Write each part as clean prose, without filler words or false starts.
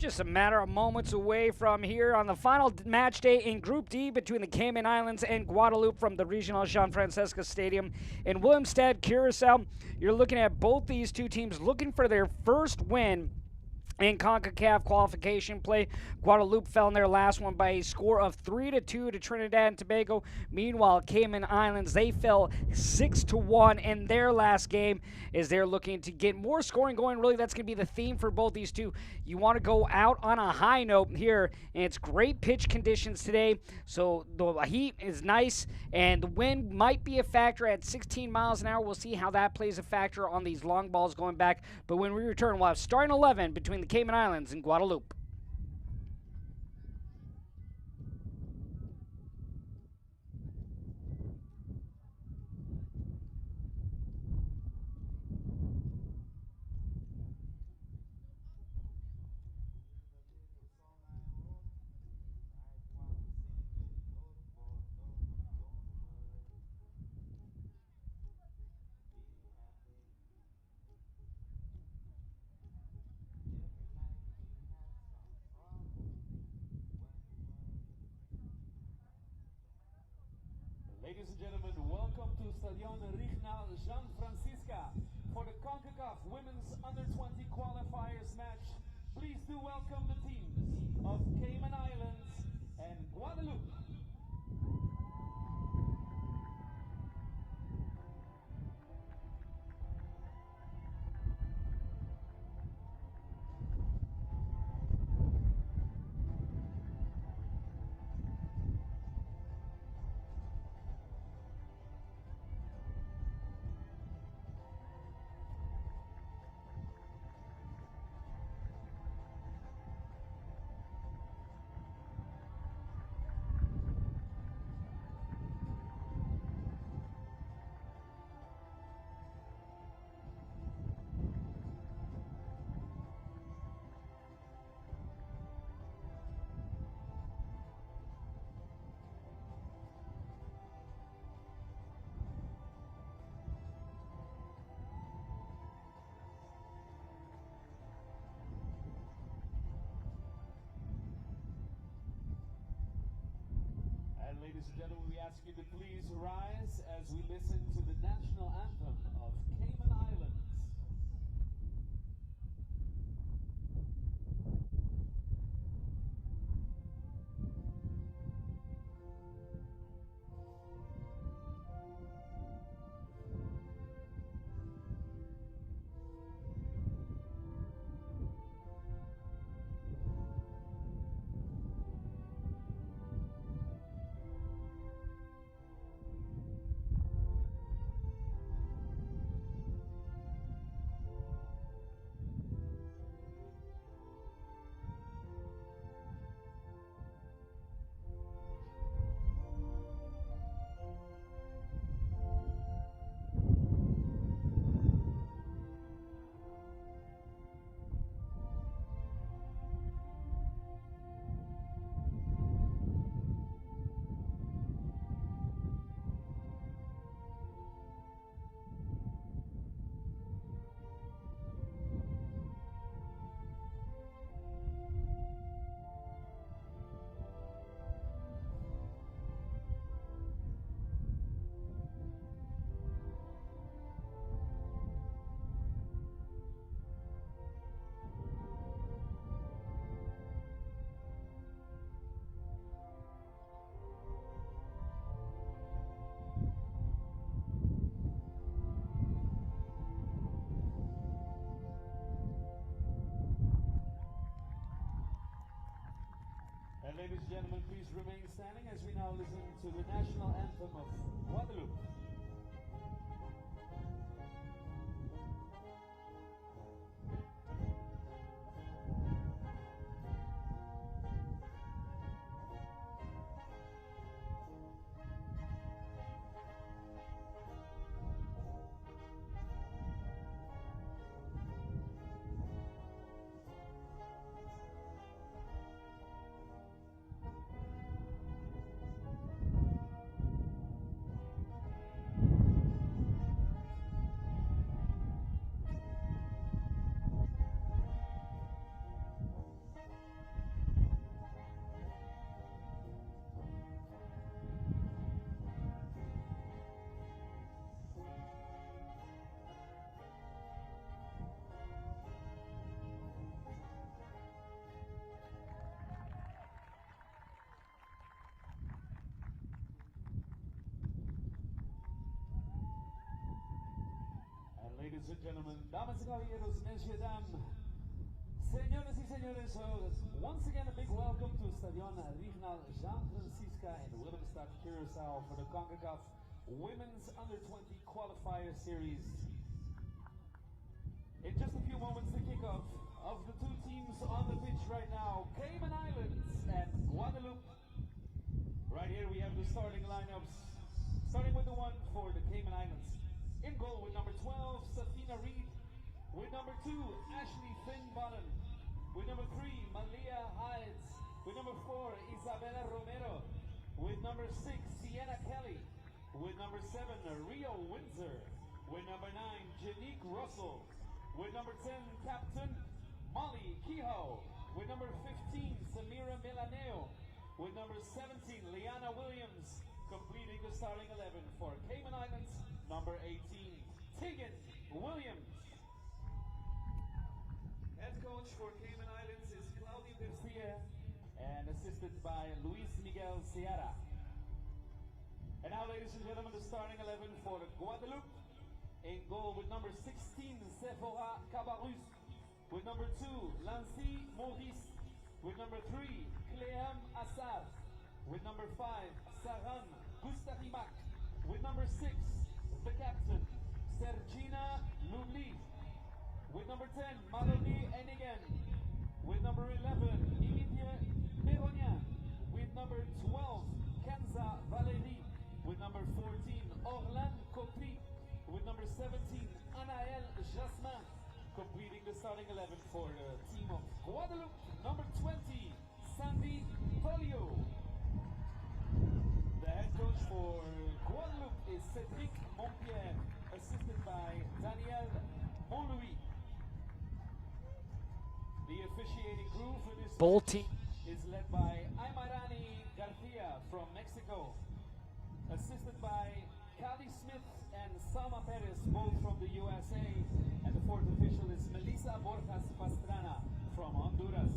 Just a matter of moments away from here on the final match day in Group D between the Cayman Islands and Guadeloupe from the Rignaal Francisca Stadium in Willemstad, Curaçao. You're looking at both these two teams looking for their first win in Concacaf qualification play. Guadeloupe fell in their last one by a score of 3-2 to Trinidad and Tobago. Meanwhile, Cayman Islands, they fell 6-1 in their last game as they're looking to get more scoring going. Really, that's going to be the theme for both these two. You want to go out on a high note here, and it's great pitch conditions today, so the heat is nice, and the wind might be a factor at 16 miles an hour. We'll see how that plays a factor on these long balls going back, but when we return, we'll have starting 11 between the Cayman Islands and Guadeloupe. Ladies and gentlemen, welcome to Stadion Rignaal Francisca for the Concacaf Women's Under-20 Qualifiers match. Please do welcome the teams of Cayman Islands and Guadeloupe. Ladies and gentlemen, we ask you to please rise as we listen to the national anthem of Cayman Islands. And ladies and gentlemen, please remain standing as we now listen to the national anthem of Guadeloupe. ladies and gentlemen, damas y caballeros, messieurs, dames, señores y señores, so once again a big welcome to Stadion Rignaal Francisca in Willemstad, Curaçao for the Concacaf Women's Under-20 Qualifier Series. In just a few moments, the kickoff of the two teams on the pitch right now, Cayman Islands and Guadeloupe. Right here we have the starting lineups, starting with the one for the Cayman Islands. In goal with number 12, Safina Reed. With number 2, Ashley Finn-Ballen. With number 3, Malia Hides. With number 4, Isabella Romero. With number 6, Sienna Kelly. With number 7, Rio Windsor. With number 9, Janique Russell. With number 10, Captain Molly Kehoe. With number 15, Samira Milaneo. With number 17, Liana Williams. Completing the starting 11 for Cayman Islands, number 18, Tegan Williams. Head coach for Cayman Islands is Claudia Garcia and assisted by Luis Miguel Sierra. And now, ladies and gentlemen, the starting 11 for Guadeloupe. In goal with number 16, Sephora Cabarrus. With number 2, Lancy Maurice. With number 3, Cléam Assar. With number 5, Saran Gustarimac. With number 6, the captain, Sergina Luli. With number 10, Maloni Enigen. With number 11, Emilie Peronian. With number 12, Kenza Valérie. With number 14, Orlan Copri. With number 17, Anaël Jasmin. Completing the starting 11 for the team of Guadeloupe, number 20, Sandy Polio. The head coach for Guadeloupe is Cédric Montpierre, assisted by Daniel Montlouis. The officiating crew for this is led by Aymarani Garcia from Mexico, assisted by Cali Smith and Salma Perez, both from the USA, and the fourth official is Melissa Borjas Pastrana from Honduras.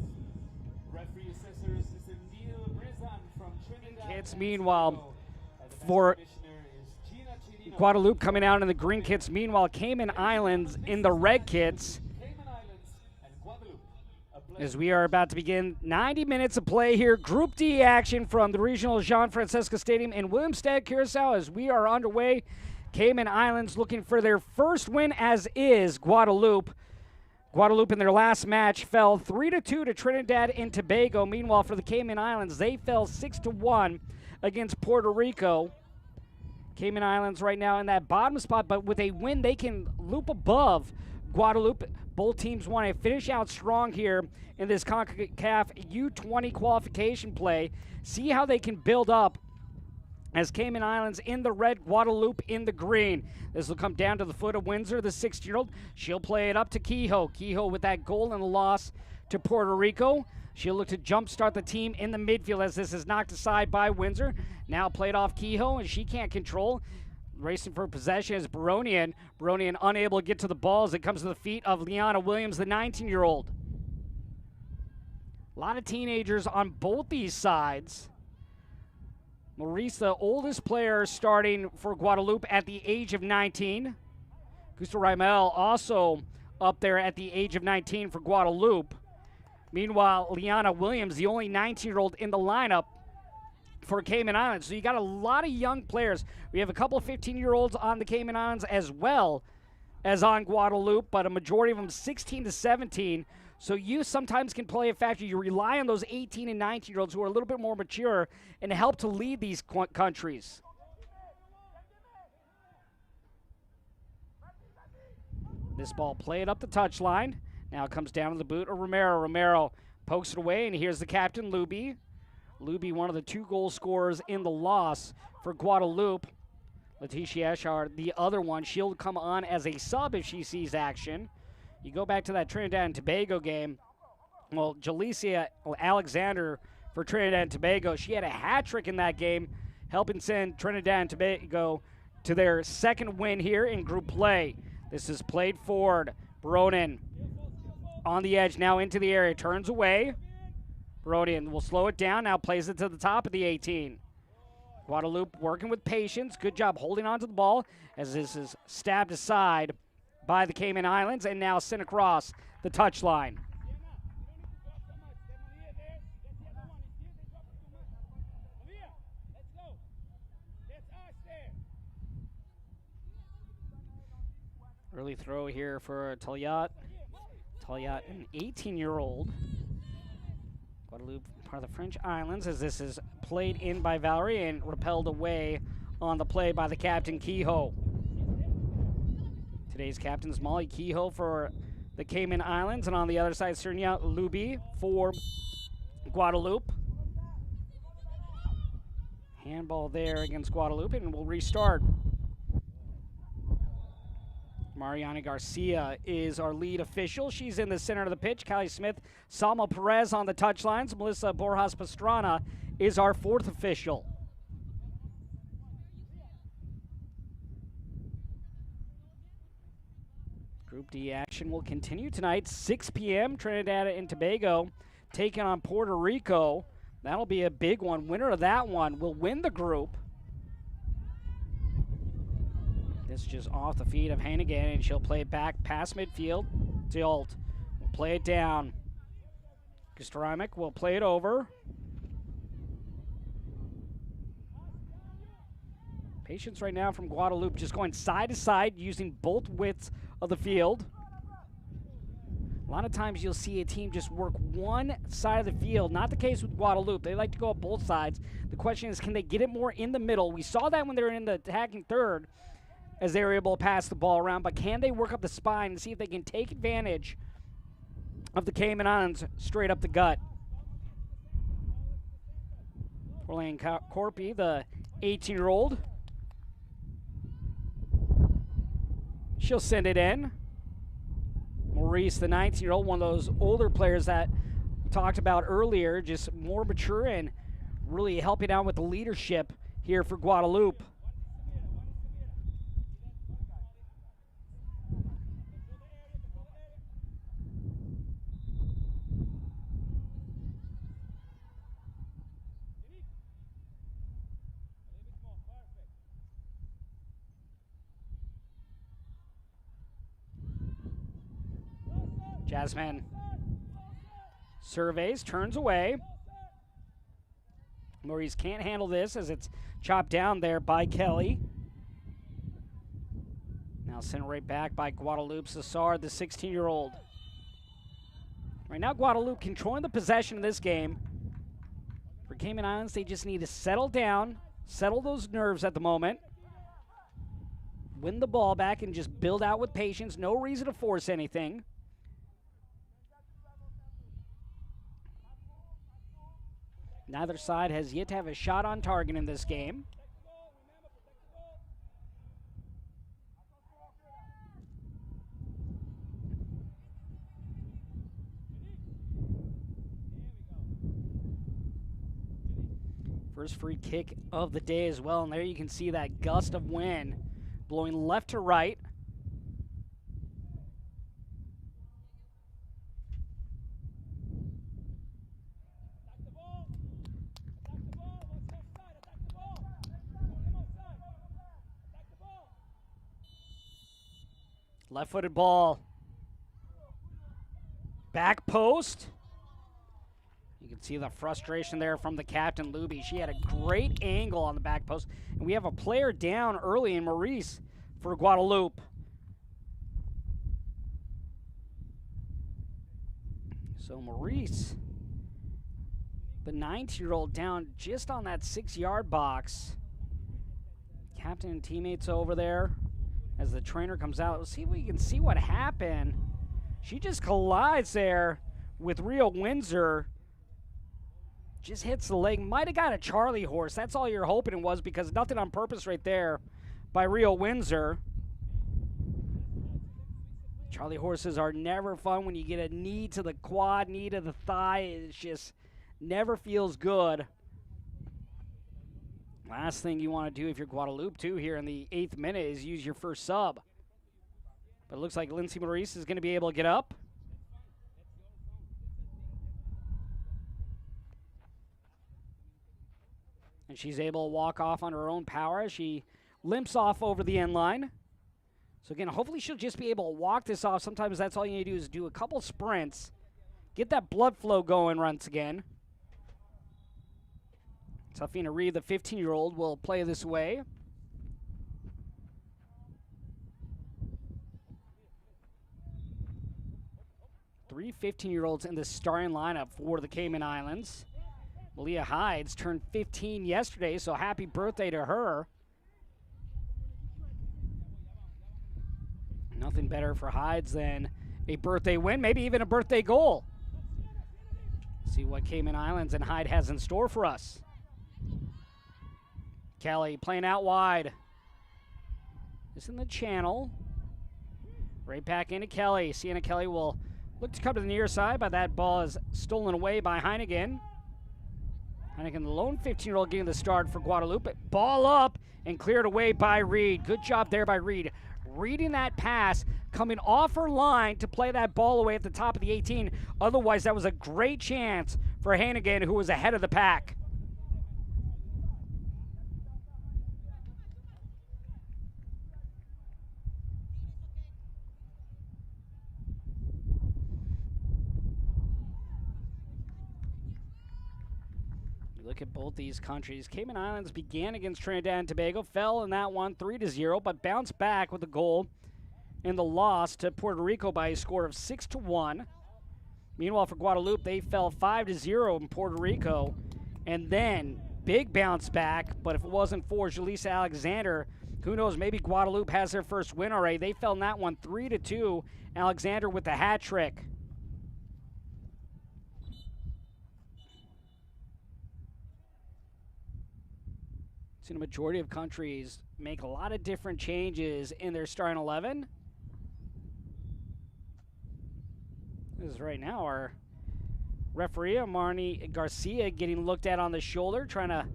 Referee assessors is Neil Brizan from Trinidad. Kits, meanwhile, for Guadeloupe coming out in the green kits. Meanwhile, Cayman Islands in the red kits. As we are about to begin 90 minutes of play here. Group D action from the regional Jean Francisca Stadium in Willemstad, Curaçao, as we are underway. Cayman Islands looking for their first win, as is Guadeloupe. Guadeloupe in their last match fell 3-2 to Trinidad and Tobago. Meanwhile, for the Cayman Islands, they fell 6-1 against Puerto Rico. Cayman Islands right now in that bottom spot, but with a win, they can loop above Guadeloupe. Both teams want to finish out strong here in this CONCACAF U20 qualification play. See how they can build up as Cayman Islands in the red, Guadeloupe in the green. This will come down to the foot of Windsor, the 16-year-old. She'll play it up to Kehoe. Kehoe with that goal and a loss to Puerto Rico. She'll look to jumpstart the team in the midfield as this is knocked aside by Windsor. Now played off Kehoe, and she can't control. Racing for possession is Baronian. Baronian unable to get to the ball as it comes to the feet of Liana Williams, the 19-year-old. A lot of teenagers on both these sides. Maurice, the oldest player starting for Guadeloupe at the age of 19. Gusto Rignaal also up there at the age of 19 for Guadeloupe. Meanwhile, Liana Williams, the only 19-year-old in the lineup for Cayman Islands. So you got a lot of young players. We have a couple of 15-year-olds on the Cayman Islands as well as on Guadeloupe, but a majority of them 16 to 17. So youth sometimes can play a factor. You rely on those 18 and 19-year-olds who are a little bit more mature and help to lead these countries. This ball played up the touchline. Now it comes down to the boot of Romero. Romero pokes it away, and here's the captain, Luby. Luby, one of the 2 goal scorers in the loss for Guadeloupe. Letitia Eshard, the other one, she'll come on as a sub if she sees action. You go back to that Trinidad and Tobago game. Well, Jalicia Alexander for Trinidad and Tobago, she had a hat trick in that game, helping send Trinidad and Tobago to their second win here in group play. This is played forward. Baronin on the edge, now into the area, turns away. Baronian will slow it down, now plays it to the top of the 18. Guadeloupe working with patience. Good job holding on to the ball as this is stabbed aside by the Cayman Islands, and now sent across the touchline. Early throw here for Talyat. Talyat, an 18-year-old. Guadeloupe, part of the French Islands, as this is played in by Valerie and repelled away on the play by the captain, Kehoe. Today's captain's Molly Kehoe for the Cayman Islands, and on the other side, Sernia Luby for Guadeloupe. Handball there against Guadeloupe, and we'll restart. Mariana Garcia is our lead official. She's in the center of the pitch. Callie Smith, Salma Perez on the touchlines. Melissa Borjas Pastrana is our fourth official. Group D action will continue tonight, 6 p.m. Trinidad and Tobago taking on Puerto Rico. That'll be a big one. Winner of that one will win the group. This just off the feet of Hannigan, and she'll play it back past midfield. Dilt will play it down. Kostaramic will play it over. Patience right now from Guadeloupe, just going side to side, using both widths of the field. A lot of times you'll see a team just work one side of the field. Not the case with Guadeloupe. They like to go up both sides. The question is, can they get it more in the middle? We saw that when they were in the attacking third, as they were able to pass the ball around, but can they work up the spine and see if they can take advantage of the Cayman Islands straight up the gut? Orlane Corpy, the 18-year-old. She'll send it in. Maurice, the 19-year-old, one of those older players that we talked about earlier, just more mature and really helping out with the leadership here for Guadeloupe. Jasmine surveys, turns away. Maurice can't handle this as it's chopped down there by Kelly. Now sent right back by Guadeloupe. Cesar, the 16-year-old. Right now, Guadeloupe controlling the possession of this game. For Cayman Islands, they just need to settle down, settle those nerves at the moment, win the ball back, and just build out with patience. No reason to force anything. Neither side has yet to have a shot on target in this game. First free kick of the day as well, and there you can see that gust of wind blowing left to right. Left-footed ball. Back post. You can see the frustration there from the captain, Luby. She had a great angle on the back post. And we have a player down early in Maurice for Guadeloupe. So Maurice, the 19-year-old, down just on that 6-yard box. Captain and teammates over there. As the trainer comes out, let's see if we can see what happened. She just collides there with Rio Windsor. Just hits the leg. Might have got a Charlie horse. That's all you're hoping it was, because nothing on purpose right there by Rio Windsor. Charlie horses are never fun when you get a knee to the quad, knee to the thigh. It just never feels good. Last thing you want to do if you're Guadeloupe, too, here in the 8th minute is use your first sub. But it looks like Lindsay Maurice is going to be able to get up. And she's able to walk off on her own power as she limps off over the end line. So again, hopefully she'll just be able to walk this off. Sometimes that's all you need to do is do a couple sprints. Get that blood flow going once again. Safina Reed, the 15-year-old, will play this away. Three 15-year-olds in the starting lineup for the Cayman Islands. Malia Hides turned 15 yesterday, so happy birthday to her. Nothing better for Hides than a birthday win, maybe even a birthday goal. See what Cayman Islands and Hyde has in store for us. Kelly playing out wide. This in the channel. Right back into Kelly. Sienna Kelly will look to come to the near side, but that ball is stolen away by Heineken. Heineken, the lone 15-year-old, getting the start for Guadeloupe. Ball up and cleared away by Reed. Good job there by Reed. Reading that pass, coming off her line to play that ball away at the top of the 18. Otherwise, that was a great chance for Heineken, who was ahead of the pack. Look at both these countries. Cayman Islands began against Trinidad and Tobago, fell in that one 3-0, but bounced back with a goal in the loss to Puerto Rico by a score of 6-1. Meanwhile, for Guadeloupe, they fell 5-0 in Puerto Rico, and then big bounce back. But if it wasn't for Jaleesa Alexander, who knows? Maybe Guadeloupe has their first win already. They fell in that one 3-2. Alexander with the hat trick. Seen a majority of countries make a lot of different changes in their starting 11. This is right now our referee, Marnie Garcia, getting looked at on the shoulder, trying to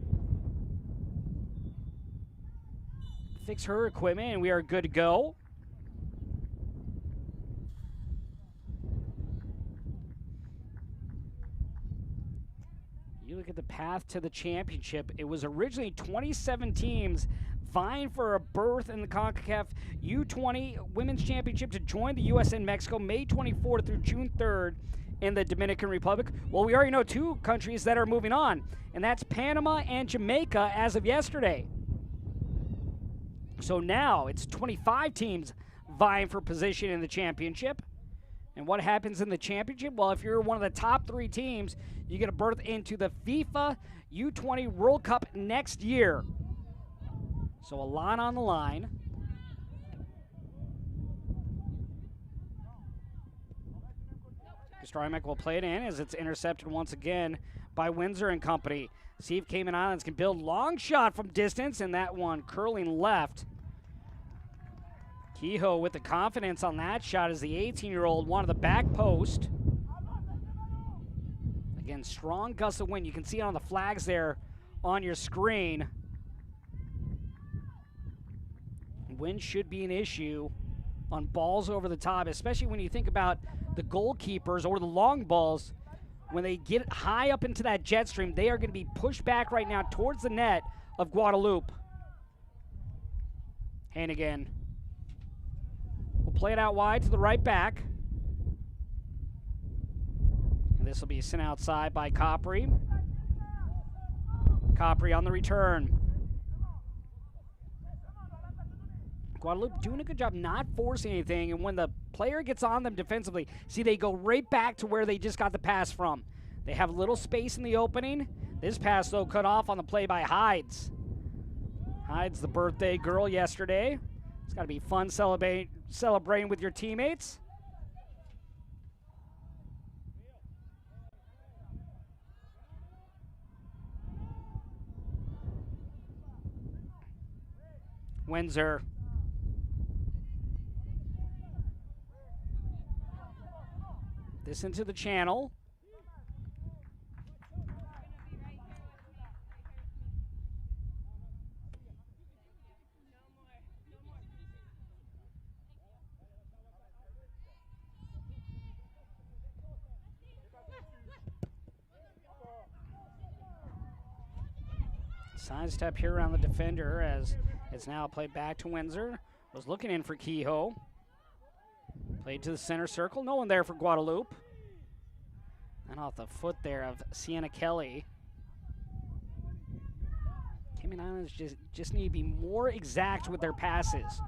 fix her equipment, and we are good to go. You look at the path to the championship. It was originally 27 teams vying for a berth in the Concacaf U20 Women's Championship to join the U.S. and Mexico May 24th through June 3rd in the Dominican Republic. Well, we already know two countries that are moving on, and that's Panama and Jamaica as of yesterday. So now it's 25 teams vying for position in the championship. And what happens in the championship? Well, if you're one of the top three teams, you get a berth into the FIFA U20 World Cup next year. So a lot on the line. Strymek will play it in as it's intercepted once again by Windsor and company. See if Cayman Islands can build long shot from distance, and that one curling left. Kehoe with the confidence on that shot as the 18-year-old wanted the back post. Again, strong gust of wind. You can see it on the flags there on your screen. Wind should be an issue on balls over the top, especially when you think about the goalkeepers or the long balls. When they get high up into that jet stream, they are going to be pushed back right now towards the net of Guadeloupe. Hannigan will play it out wide to the right back. And this will be sent outside by Copry. Copry on the return. Guadeloupe doing a good job not forcing anything, and when the player gets on them defensively, see, they go right back to where they just got the pass from. They have little space in the opening. This pass, though, cut off on the play by Hides. Hides, the birthday girl yesterday. It's got to be fun celebrating with your teammates. Windsor. This into the channel. Side step here around the defender as it's now played back to Windsor. Was looking in for Kehoe. Played to the center circle. No one there for Guadeloupe. And off the foot there of Sienna Kelly. Cayman Islands just need to be more exact with their passes.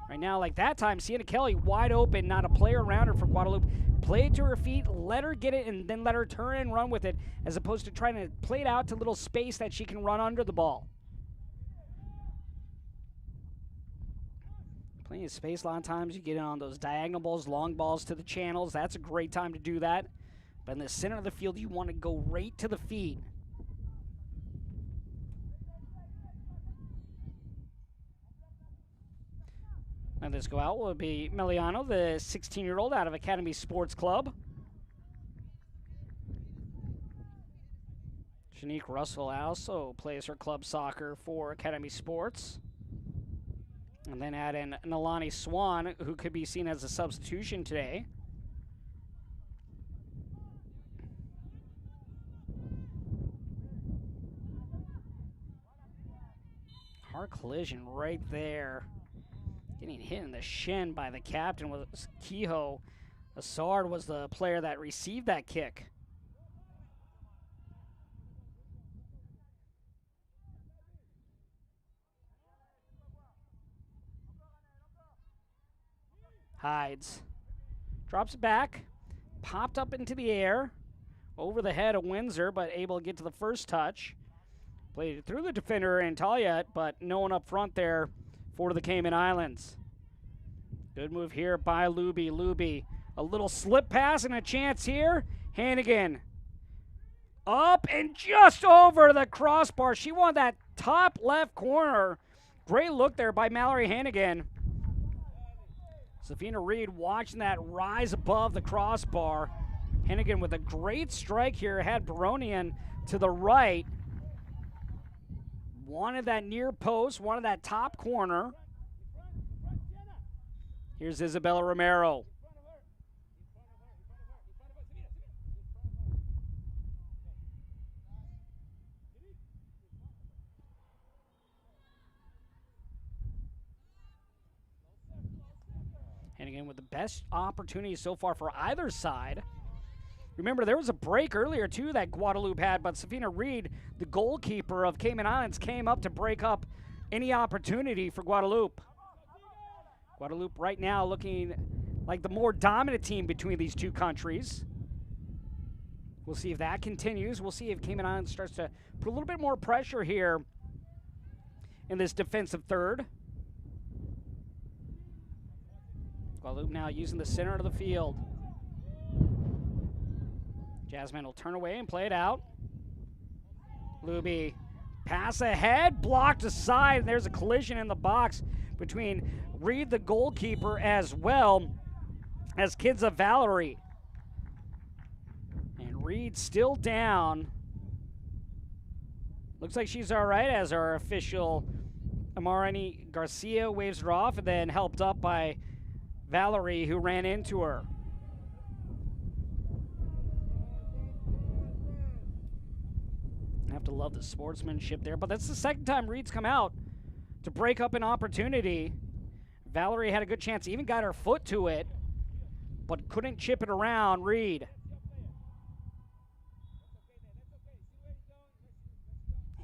Right now, like that time, Sienna Kelly wide open, not a player around her for Guadeloupe. Played to her feet, let her get it, and then let her turn and run with it, as opposed to trying to play it out to little space that she can run under the ball. Plenty of space. A lot of times you get in on those diagonal balls, long balls to the channels. That's a great time to do that. But in the center of the field, you want to go right to the feet. And this go out will be Meliano, the 16-year-old out of Academy Sports Club. Shanique Russell also plays her club soccer for Academy Sports. And then add in Nalani Swan, who could be seen as a substitution today. Hard collision right there. Getting hit in the shin by the captain was Kehoe. Assard was the player that received that kick. Hides. Drops it back. Popped up into the air. Over the head of Windsor, but able to get to the first touch. Played it through the defender and Talia, but no one up front there for the Cayman Islands. Good move here by Luby. Luby, a little slip pass and a chance here. Hannigan. Up and just over the crossbar. She won that top left corner. Great look there by Mallory Hannigan. Safina Reed watching that rise above the crossbar. Hannigan with a great strike here. Had Baronian to the right. Wanted that near post, wanted that top corner. Here's Isabella Romero. Hannigan with the best opportunity so far for either side. Remember, there was a break earlier, too, that Guadeloupe had, but Safina Reed, the goalkeeper of Cayman Islands, came up to break up any opportunity for Guadeloupe. Guadeloupe right now looking like the more dominant team between these two countries. We'll see if that continues. We'll see if Cayman Islands starts to put a little bit more pressure here in this defensive third. Guadeloupe now using the center of the field. Jasmine will turn away and play it out. Luby, pass ahead, blocked aside, and there's a collision in the box between Reed, the goalkeeper, as well as Kidza Valerie. And Reed still down. Looks like she's all right as our official Amarani Garcia waves her off, and then helped up by Valerie, who ran into her. Have to love the sportsmanship there, but that's the second time Reed's come out to break up an opportunity. Valerie had a good chance, even got her foot to it, but couldn't chip it around Reed.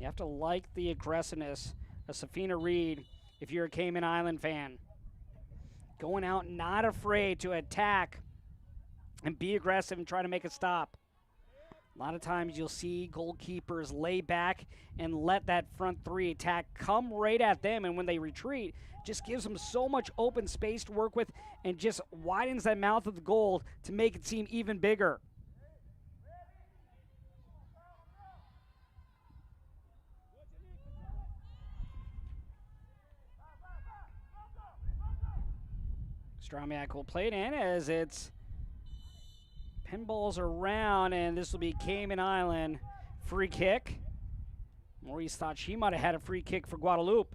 You have to like the aggressiveness of Safina Reed if you're a Cayman Island fan. Going out, not afraid to attack and be aggressive and try to make a stop. A lot of times you'll see goalkeepers lay back and let that front three attack come right at them, and when they retreat, just gives them so much open space to work with and just widens that mouth of the goal to make it seem even bigger. Stramiak will play it in as it's pinballs around, and this will be Cayman Island free kick. Maurice thought she might have had a free kick for Guadeloupe.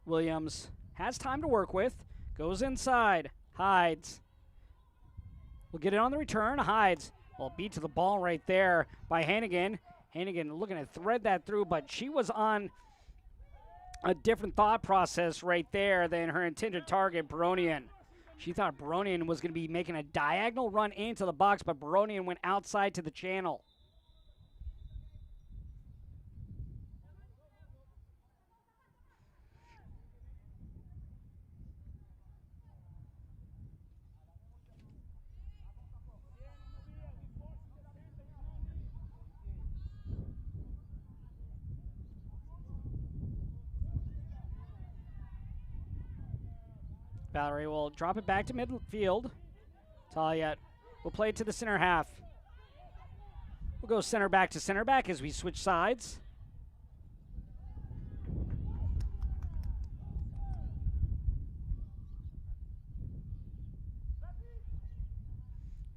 Williams has time to work with. Goes inside. Hides. We'll get it on the return. Hides. Well, beat to the ball right there by Hannigan. Hannigan looking to thread that through, but she was on a different thought process right there than her intended target, Baronian. She thought Baronian was going to be making a diagonal run into the box, but Baronian went outside to the channel. Valerie will drop it back to midfield. Talia will play it to the center half. We'll go center back to center back as we switch sides.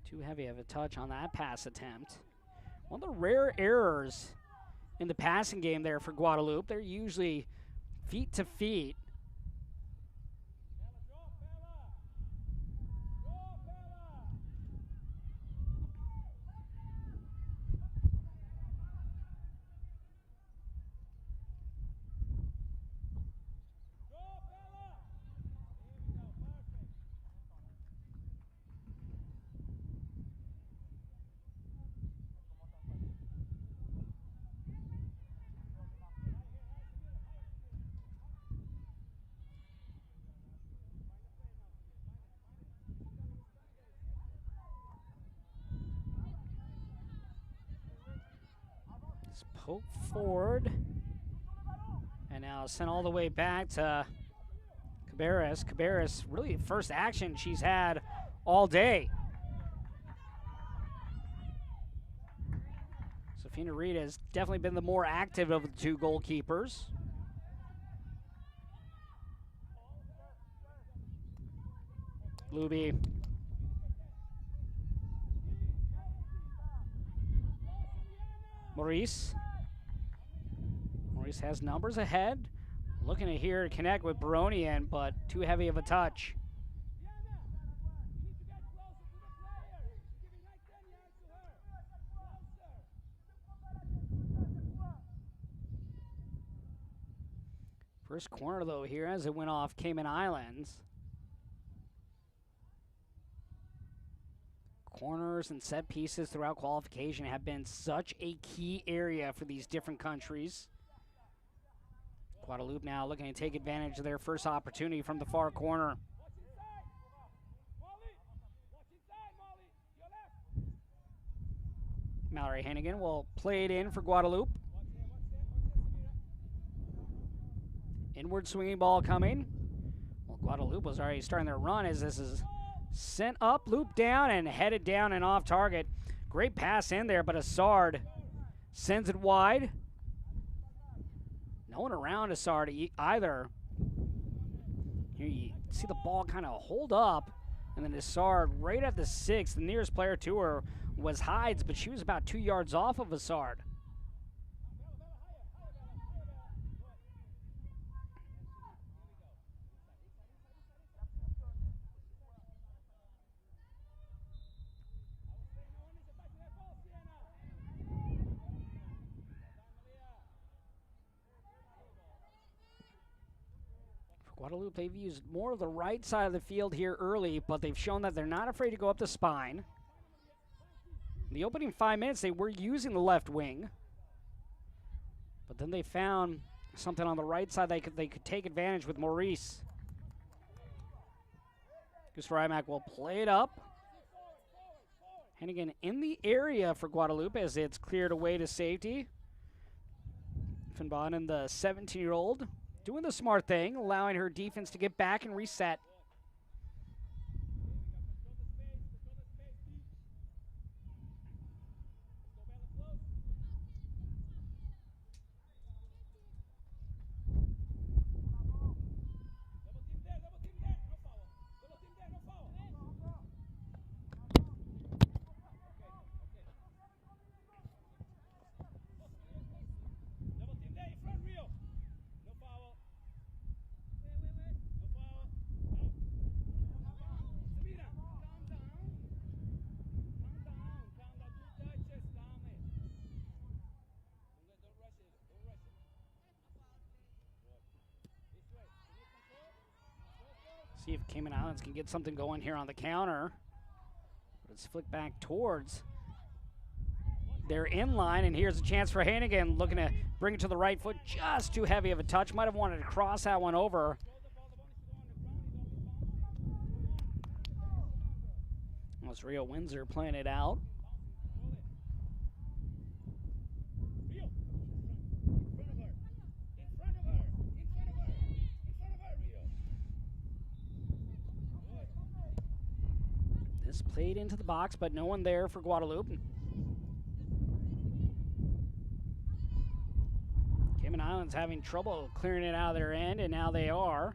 Too heavy of a touch on that pass attempt. One of the rare errors in the passing game there for Guadeloupe. They're usually feet to feet. Poke forward. And now sent all the way back to Cabarrus. Cabarrus, really first action she's had all day. Safina Reed has definitely been the more active of the two goalkeepers. Luby. Maurice. Maurice has numbers ahead. Looking to here to connect with Baronian, but too heavy of a touch. First corner, though, here as it went off Cayman Islands. Corners and set pieces throughout qualification have been such a key area for these different countries. Guadeloupe now looking to take advantage of their first opportunity from the far corner. Mallory Hannigan will play it in for Guadeloupe. Inward swinging ball coming. Well, Guadeloupe was already starting their run as this is sent up, looped down, and headed down and off target. Great pass in there, but Assard sends it wide. No one around Assard either. Here you see the ball kind of hold up, and then Assard right at the 6. The nearest player to her was Hides, but she was about 2 yards off of Assard. Guadeloupe, they've used more of the right side of the field here early, but they've shown that they're not afraid to go up the spine. In the opening 5 minutes, they were using the left wing, but then they found something on the right side they could take advantage with Maurice. Gustav will play it up. Hannigan in the area for Guadeloupe as it's cleared away to safety. Finbanen, the 17-year-old, doing the smart thing, allowing her defense to get back and reset. See if Cayman Islands can get something going here on the counter. Let's flick back towards their inline, and here's a chance for Hannigan, looking to bring it to the right foot. Just too heavy of a touch. Might have wanted to cross that one over. That's Rio Windsor playing it out. This played into the box, but no one there for Guadeloupe. Cayman Islands having trouble clearing it out of their end, and now they are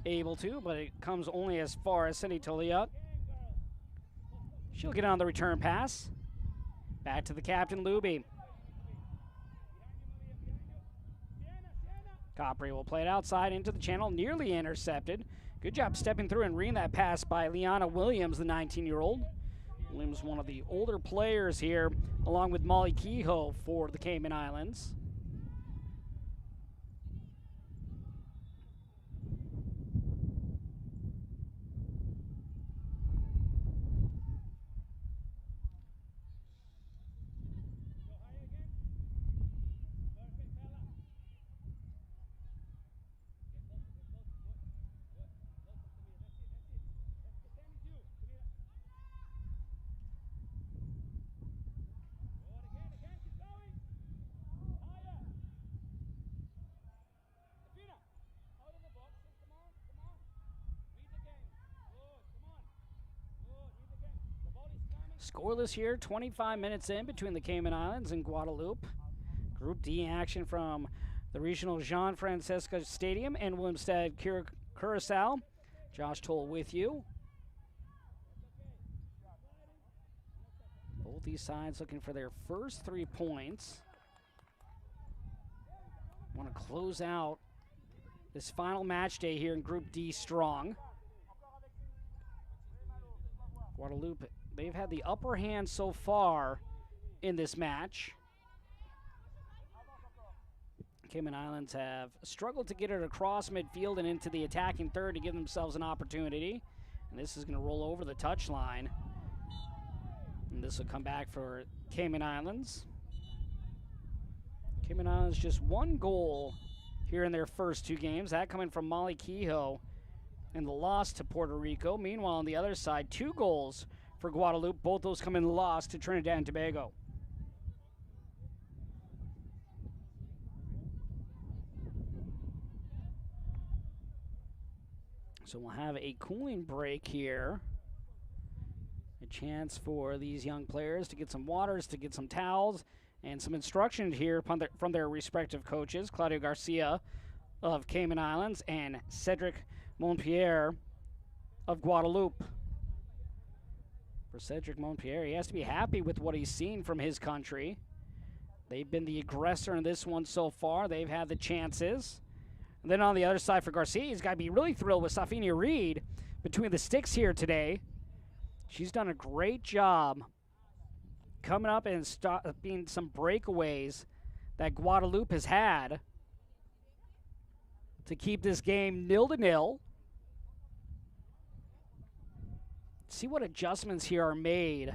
able to, but it comes only as far as Cindy Toliot. She'll get on the return pass. Back to the captain, Luby. Capri will play it outside into the channel, nearly intercepted. Good job stepping through and reading that pass by Liana Williams, the 19-year-old. Williams, one of the older players here, along with Molly Kehoe for the Cayman Islands. Scoreless here, 25 minutes in between the Cayman Islands and Guadeloupe. Group D action from the regional Jean Francisca Stadium and Willemstad Curacao. Josh Toll with you. Both these sides looking for their first 3 points. Want to close out this final match day here in Group D strong. Guadeloupe, they've had the upper hand so far in this match. Cayman Islands have struggled to get it across midfield and into the attacking third to give themselves an opportunity. And this is going to roll over the touchline. And this will come back for Cayman Islands. Cayman Islands just 1 goal here in their first 2 games. That coming from Molly Kehoe in the loss to Puerto Rico. Meanwhile, on the other side, 2 goals for Guadeloupe. Both those come in the loss to Trinidad and Tobago. So we'll have a cooling break here. A chance for these young players to get some waters, to get some towels, and some instruction here from their respective coaches, Claudio Garcia of Cayman Islands and Cedric Montpierre of Guadeloupe. For Cedric Montpierre, he has to be happy with what he's seen from his country. They've been the aggressor in this one so far. They've had the chances. And then on the other side for Garcia, he's got to be really thrilled with Safinia Reed between the sticks here today. She's done a great job coming up and stopping some breakaways that Guadeloupe has had to keep this game 0-0. See what adjustments here are made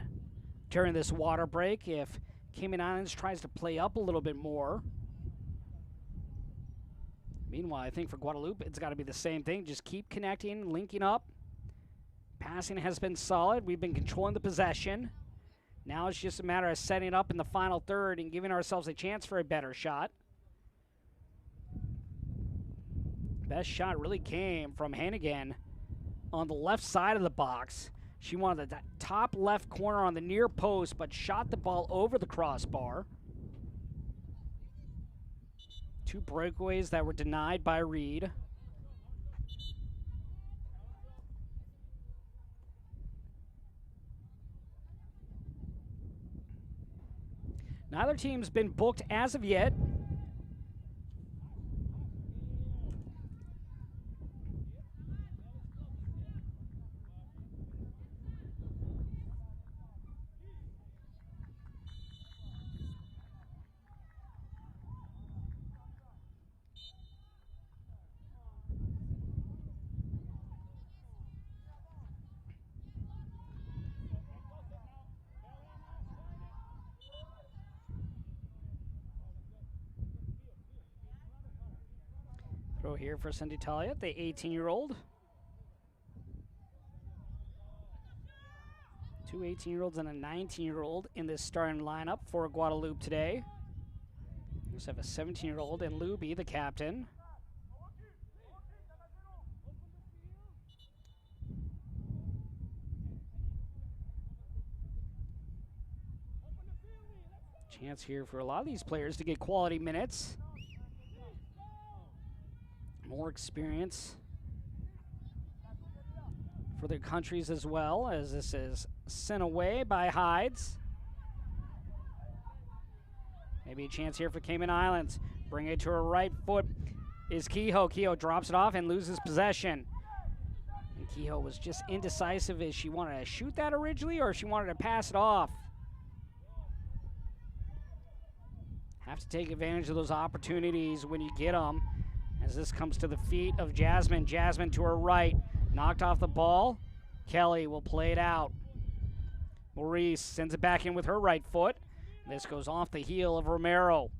during this water break if Cayman Islands tries to play up a little bit more. Meanwhile, I think for Guadeloupe, it's got to be the same thing. Just keep connecting, linking up. Passing has been solid. We've been controlling the possession. Now it's just a matter of setting it up in the final third and giving ourselves a chance for a better shot. Best shot really came from Hannigan on the left side of the box. She wanted the top left corner on the near post, but shot the ball over the crossbar. 2 breakaways that were denied by Reed. Neither team's been booked as of yet. Throw here for Cindy Talia, the 18-year-old. Two 18-year-olds and a 19-year-old in this starting lineup for Guadeloupe today. We also have a 17-year-old and Luby, the captain. Chance here for a lot of these players to get quality minutes. More experience for their countries as well, as this is sent away by Hides. Maybe a chance here for Cayman Islands. Bring it to her right foot is Kehoe. Kehoe drops it off and loses possession. And Kehoe was just indecisive if she wanted to shoot that originally or if she wanted to pass it off. Have to take advantage of those opportunities when you get them. As this comes to the feet of Jasmine. Jasmine to her right. Knocked off the ball. Kelly will play it out. Maurice sends it back in with her right foot. This goes off the heel of Romero.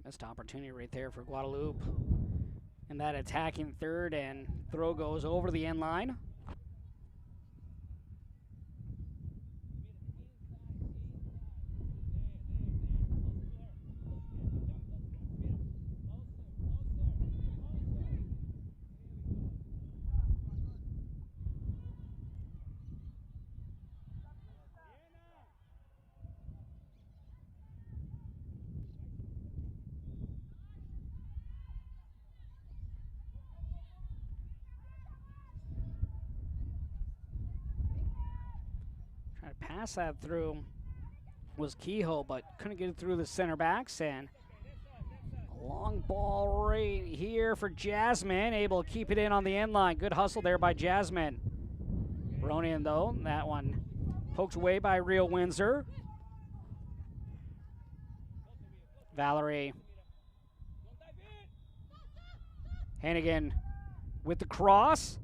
Missed opportunity right there for Guadeloupe. And that attacking third, and throw goes over the end line. Pass that through was Kehoe, but couldn't get it through the center backs. And a long ball right here for Jasmine, able to keep it in on the end line. Good hustle there by Jasmine. Bronian, though, that one poked away by Rio Windsor. Valerie. Hannigan with the cross.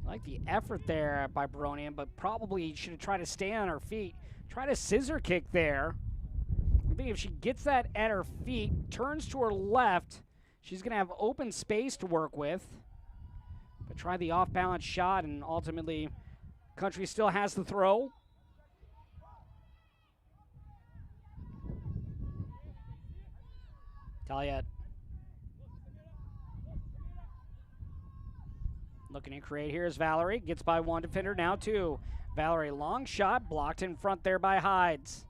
I like the effort there by Bronian, but probably should have tried to stay on her feet. Tried a scissor kick there. I think if she gets that at her feet, turns to her left, she's going to have open space to work with. But try the off-balance shot, and ultimately, Country still has the throw. Talia. Looking to create here is Valerie. Gets by one defender, now two. Valerie, long shot, blocked in front there by Hides.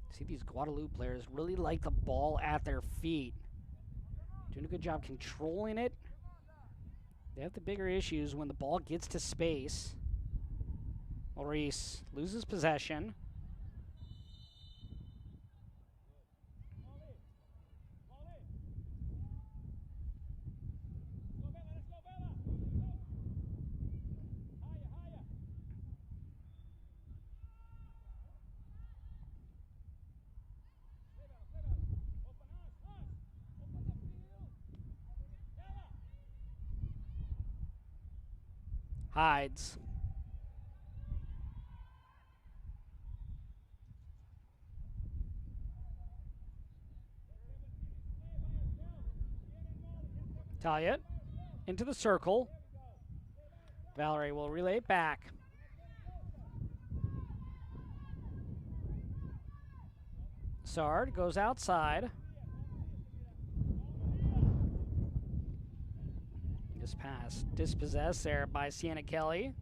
See, these Guadeloupe players really like the ball at their feet. Doing a good job controlling it. They have the bigger issues when the ball gets to space. Maurice loses possession. Hides. Talia into the circle. Valerie will relay it back. Sard goes outside. This pass dispossessed there by Sienna Kelly.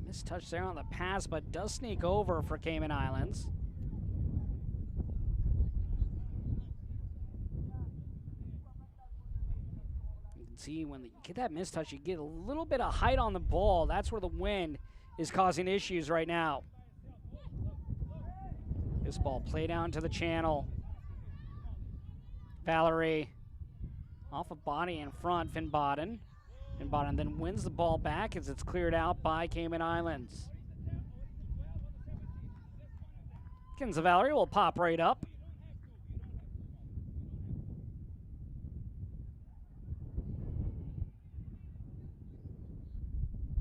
Missed touch there on the pass, but does sneak over for Cayman Islands. You can see when you get that mistouch, you get a little bit of height on the ball. That's where the wind is causing issues right now. This ball play down to the channel. Valerie off a body in front, Finnboden. Finnboden then wins the ball back as it's cleared out by Cayman Islands. Valerie will pop right up.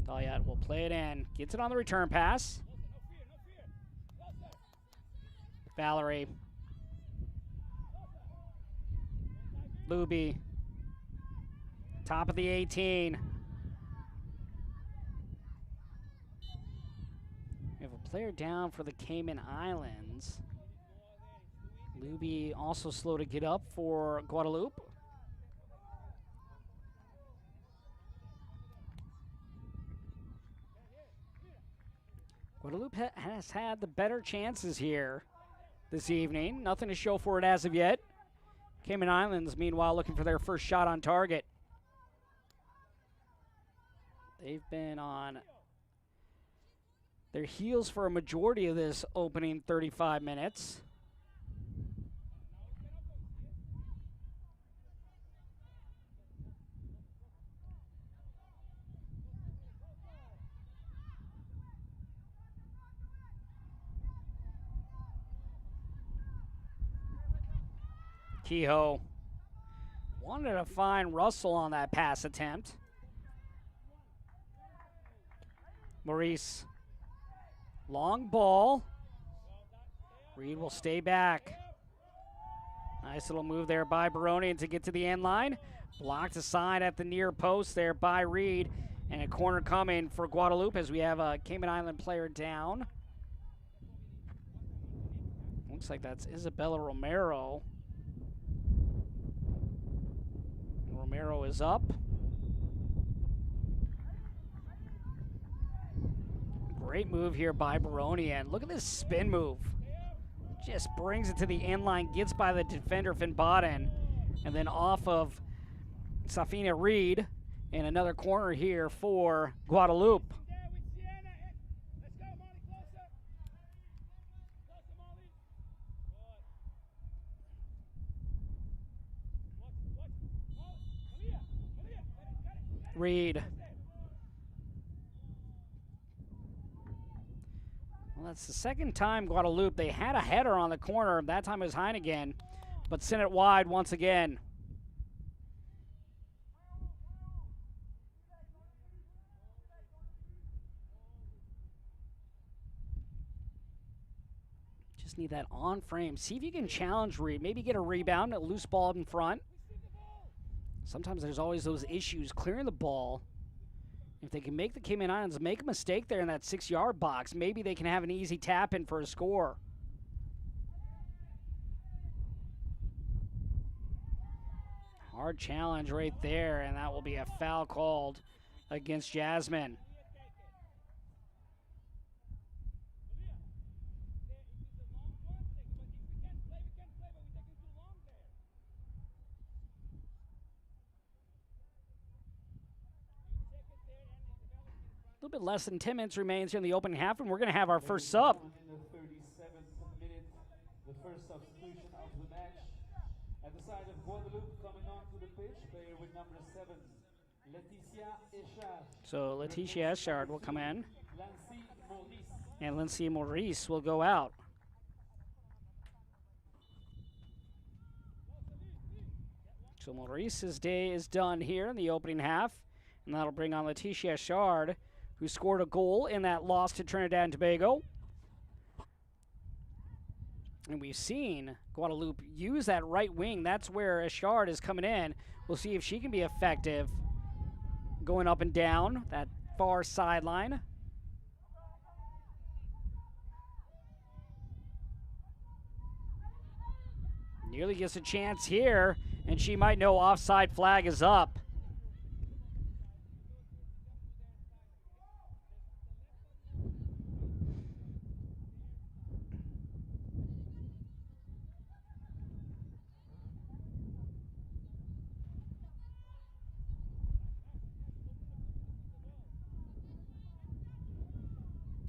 Talyat will play it in. Gets it on the return pass. Valerie. Luby. Top of the 18. We have a player down for the Cayman Islands. Luby also slow to get up for Guadeloupe. Guadeloupe has had the better chances here this evening. Nothing to show for it as of yet. Cayman Islands, meanwhile, looking for their first shot on target. They've been on their heels for a majority of this opening 35 minutes. Kehoe wanted to find Russell on that pass attempt. Maurice, long ball. Reed will stay back. Nice little move there by Baronian to get to the end line. Blocked aside at the near post there by Reed. And a corner coming for Guadeloupe as we have a Cayman Island player down. Looks like that's Isabella Romero. Romero is up. Great move here by Baronian. Look at this spin move. Just brings it to the inline, gets by the defender Finnboden, and then off of Safina Reed in another corner here for Guadeloupe. Reed. Well, that's the second time Guadeloupe. They had a header on the corner. That time it was Heineken, but sent it wide once again. Just need that on frame. See if you can challenge Reed. Maybe get a rebound, a loose ball in front. Sometimes there's always those issues clearing the ball. If they can make the Cayman Islands make a mistake there in that 6-yard box, maybe they can have an easy tap in for a score. Hard challenge right there, and that will be a foul called against Jasmine. A little bit less than 10 minutes remains here in the opening half, and we're going to have our first sub. In the 37th minute, the first substitution of the match. At the side of Guadeloupe coming onto the pitch, player with number 7, Laetitia Echard. So Laetitia Echard will come in, and Lindsay Maurice will go out. So Maurice's day is done here in the opening half, and that'll bring on Laetitia Echard, who scored a goal in that loss to Trinidad and Tobago. And we've seen Guadeloupe use that right wing. That's where Echard is coming in. We'll see if she can be effective going up and down that far sideline. Nearly gets a chance here, and she might know offside flag is up.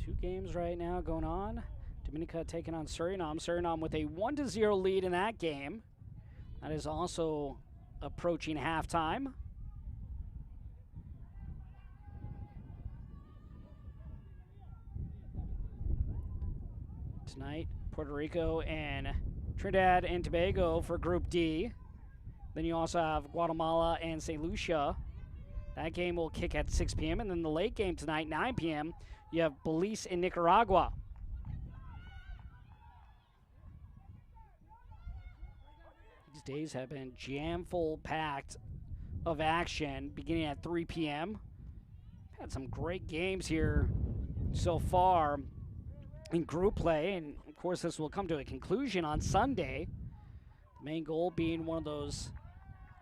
Two games right now going on. Dominica taking on Suriname. Suriname with a 1-0 lead in that game. That is also approaching halftime. Tonight, Puerto Rico and Trinidad and Tobago for Group D. Then you also have Guatemala and St. Lucia. That game will kick at 6 p.m. And then the late game tonight, 9 p.m., you have Belize and Nicaragua. These days have been jam-full packed of action beginning at 3 p.m. Had some great games here so far in group play, and of course this will come to a conclusion on Sunday. The main goal being one of those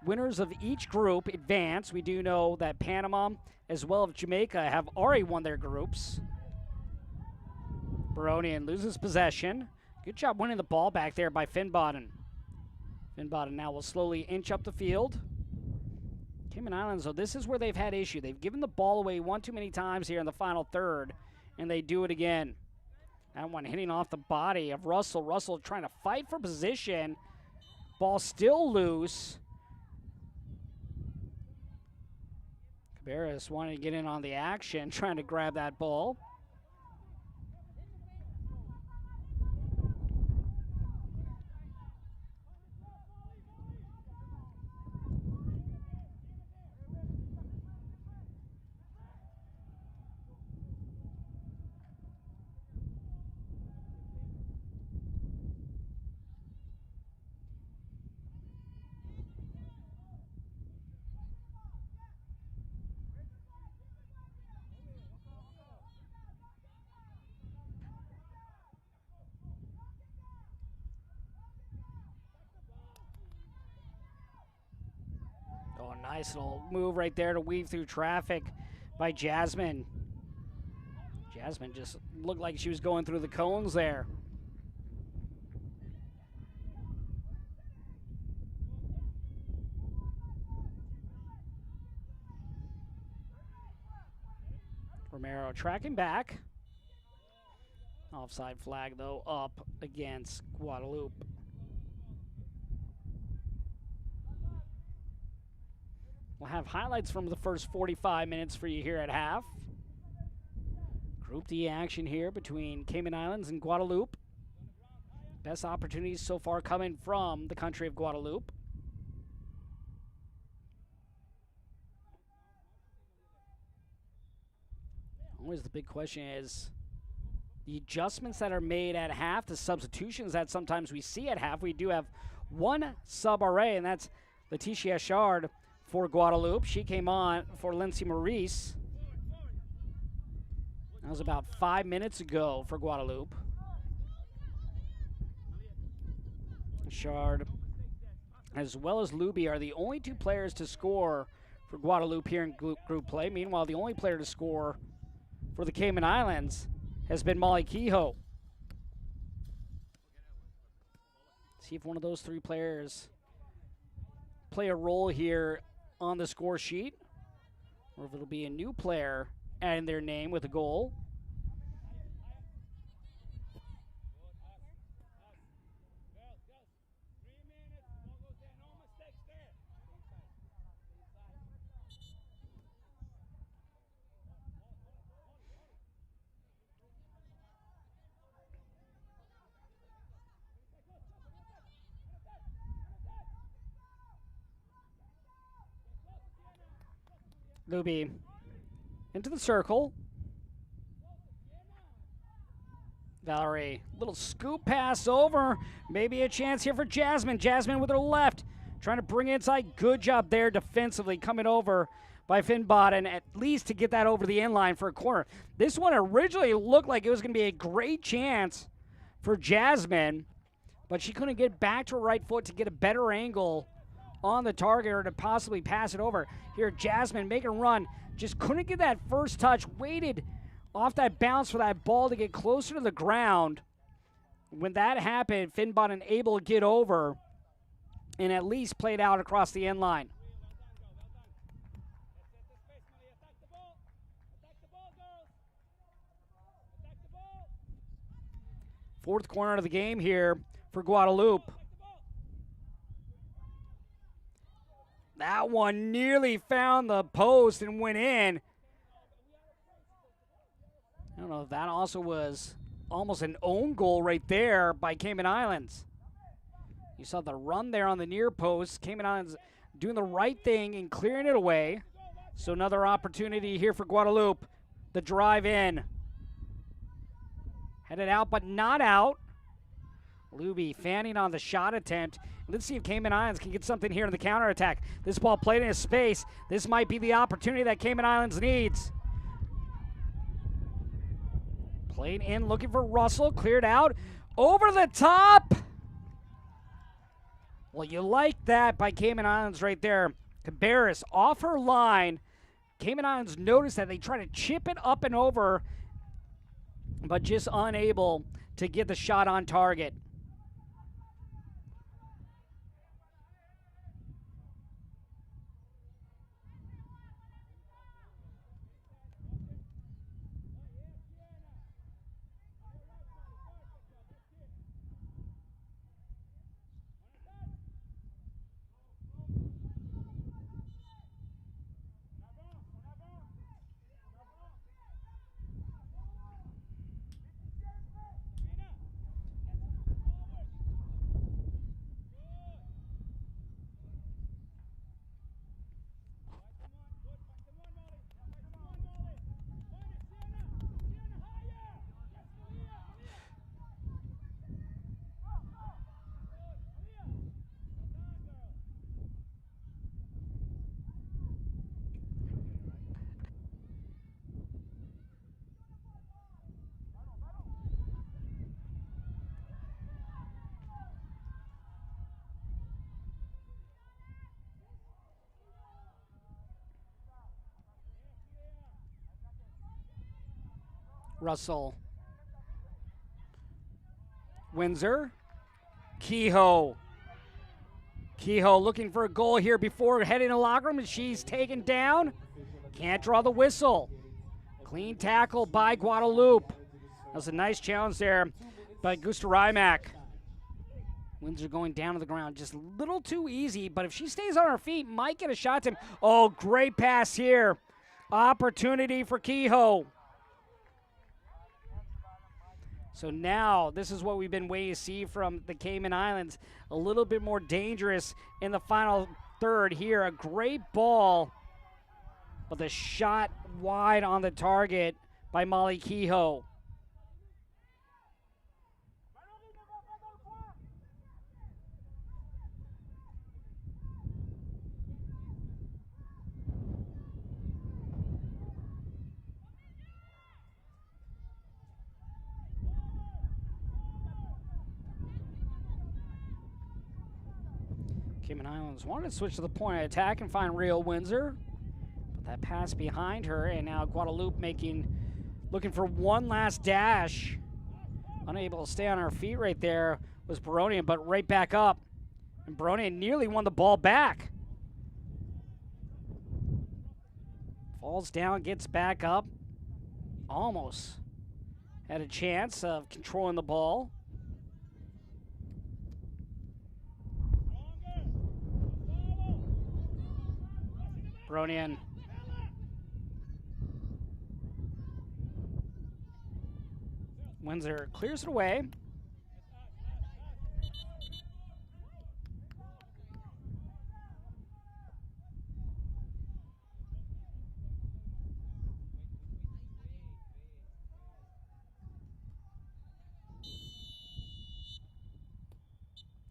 winners of each group advance. We do know that Panama as well as Jamaica have already won their groups. Baronian loses possession. Good job winning the ball back there by Finnboden. Finnboden now will slowly inch up the field. Cayman Islands, though, this is where they've had issue. They've given the ball away one too many times here in the final third, and they do it again. That one hitting off the body of Russell. Russell trying to fight for position. Ball still loose. Cabarrus wanting to get in on the action, trying to grab that ball. Oh, nice little move right there to weave through traffic by Jasmine. Jasmine just looked like she was going through the cones there. Romero tracking back. Offside flag, though, up against Guadeloupe. We'll have highlights from the first 45 minutes for you here at half. Group D action here between Cayman Islands and Guadeloupe. Best opportunities so far coming from the country of Guadeloupe. Always the big question is the adjustments that are made at half, the substitutions that sometimes we see at half. We do have one sub array, and that's Letitia Ashard for Guadeloupe. She came on for Lindsay Maurice. That was about 5 minutes ago for Guadeloupe. Ashard as well as Luby are the only two players to score for Guadeloupe here in group play. Meanwhile, the only player to score for the Cayman Islands has been Molly Kehoe. See if one of those three players play a role here on the score sheet, or if it'll be a new player adding their name with a goal. Luby into the circle. Valerie, little scoop pass over. Maybe a chance here for Jasmine. Jasmine with her left, trying to bring it inside. Good job there defensively, coming over by Finnboden, at least to get that over the end line for a corner. This one originally looked like it was going to be a great chance for Jasmine, but she couldn't get back to her right foot to get a better angle on the target or to possibly pass it over. Here, Jasmine making a run. Just couldn't get that first touch. Waited off that bounce for that ball to get closer to the ground. When that happened, Finnboden able to get over and at least played out across the end line. Fourth corner of the game here for Guadeloupe. That one nearly found the post and went in. I don't know if that also was almost an own goal right there by Cayman Islands. You saw the run there on the near post. Cayman Islands doing the right thing and clearing it away. So another opportunity here for Guadeloupe. The drive in. Headed out, but not out. Luby fanning on the shot attempt. Let's see if Cayman Islands can get something here in the counterattack. This ball played in a space. This might be the opportunity that Cayman Islands needs. Played in, looking for Russell. Cleared out. Over the top. Well, you like that by Cayman Islands right there. Cabarrus off her line. Cayman Islands noticed that they try to chip it up and over, but just unable to get the shot on target. Russell. Windsor. Kehoe. Kehoe looking for a goal here before heading to locker room, and she's taken down. Can't draw the whistle. Clean tackle by Guadeloupe. That was a nice challenge there by Gusta Rymack. Windsor going down to the ground, just a little too easy, but if she stays on her feet, might get a shot to him. Oh, great pass here. Opportunity for Kehoe. So now, this is what we've been waiting to see from the Cayman Islands. A little bit more dangerous in the final third here. A great ball, but the shot wide on the target by Molly Kehoe. Cayman Islands wanted to switch to the point of attack and find Rio Windsor. But that pass behind her, and now Guadeloupe looking for one last dash. Unable to stay on her feet right there was Baronian, but right back up. And Baronian nearly won the ball back. Falls down, gets back up. Almost had a chance of controlling the ball. Bronian. Windsor clears it away.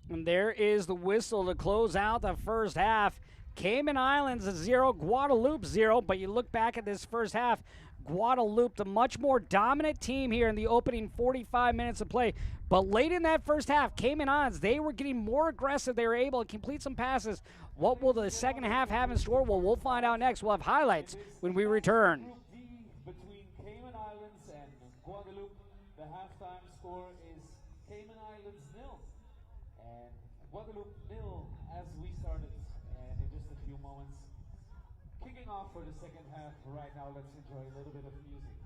And there is the whistle to close out the first half. Cayman Islands 0, Guadeloupe 0, but you look back at this first half, Guadeloupe, the much more dominant team here in the opening 45 minutes of play. But late in that first half, Cayman Islands, they were getting more aggressive. They were able to complete some passes. What will the second half have in store? Well, we'll find out next. We'll have highlights when we return. Group D between Cayman Islands and Guadeloupe. The halftime score is Cayman Islands 0 and Guadeloupe 0 as we started. And in just a few moments, kicking off for the second half right now. Let's enjoy a little bit of music.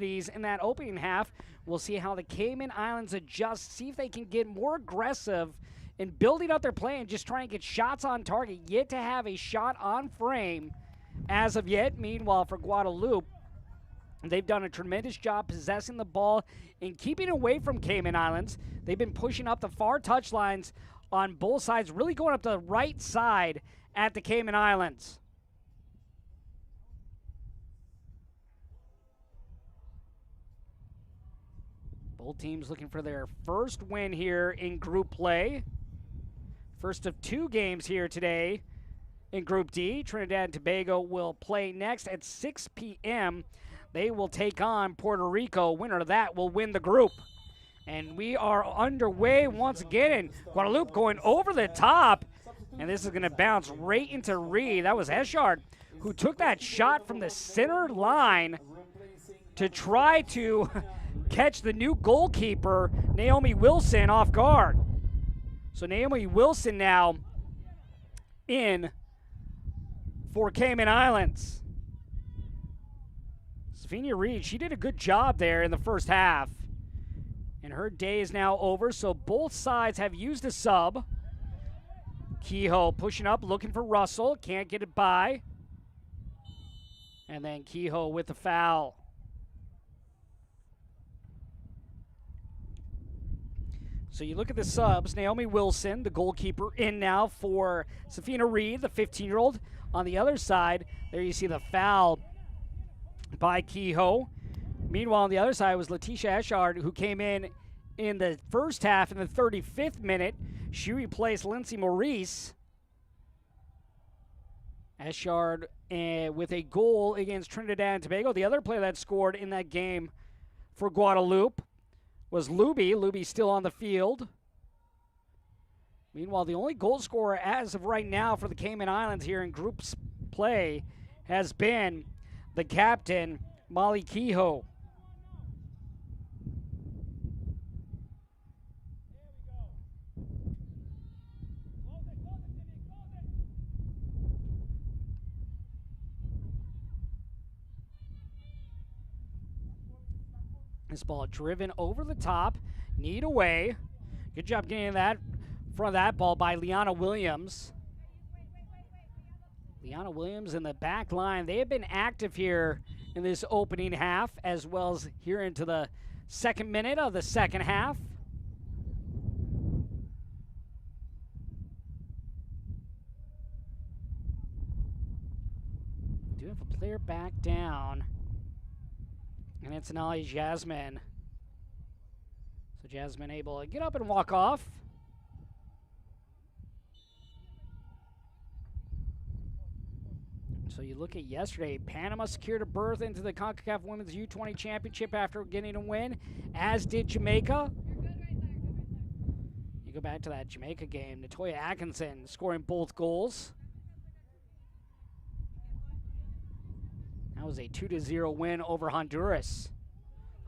in that opening half. We'll see how the Cayman Islands adjust, see if they can get more aggressive in building up their play and just trying to get shots on target, yet to have a shot on frame as of yet. Meanwhile, for Guadeloupe, they've done a tremendous job possessing the ball and keeping away from Cayman Islands. They've been pushing up the far touch lines on both sides, really going up the right side at the Cayman Islands. Both teams looking for their first win here in group play. First of 2 games here today in Group D. Trinidad and Tobago will play next at 6 p.m. They will take on Puerto Rico. Winner of that will win the group. And we are underway once again. And Guadeloupe going over the top. And this is going to bounce right into Reed. That was Eshard who took that shot from the center line to try to catch the new goalkeeper, Naomi Wilson, off guard. So Naomi Wilson now in for Cayman Islands. Safina Reed, she did a good job there in the first half. And her day is now over, so both sides have used a sub. Kehoe pushing up, looking for Russell. Can't get it by. And then Kehoe with the foul. So you look at the subs. Naomi Wilson, the goalkeeper, in now for Safina Reed, the 15-year-old. On the other side, there you see the foul by Kehoe. Meanwhile, on the other side was Letitia Eshard, who came in the first half in the 35th minute. She replaced Lindsay Maurice. Eshard with a goal against Trinidad and Tobago. The other player that scored in that game for Guadeloupe was Luby. Luby's still on the field. Meanwhile, the only goal scorer as of right now for the Cayman Islands here in group play has been the captain, Molly Kehoe. This ball driven over the top, need away. Good job getting that front of that ball by Liana Williams. Liana Williams in the back line. They have been active here in this opening half, as well as here into the second minute of the second half. Do have a player back down. And it's Anali Jasmine. So Jasmine able to get up and walk off. So you look at yesterday, Panama secured a berth into the Concacaf Women's U20 Championship after getting a win, as did Jamaica. You go back to that Jamaica game, Natoya Atkinson scoring both goals. That was a 2-0 win over Honduras.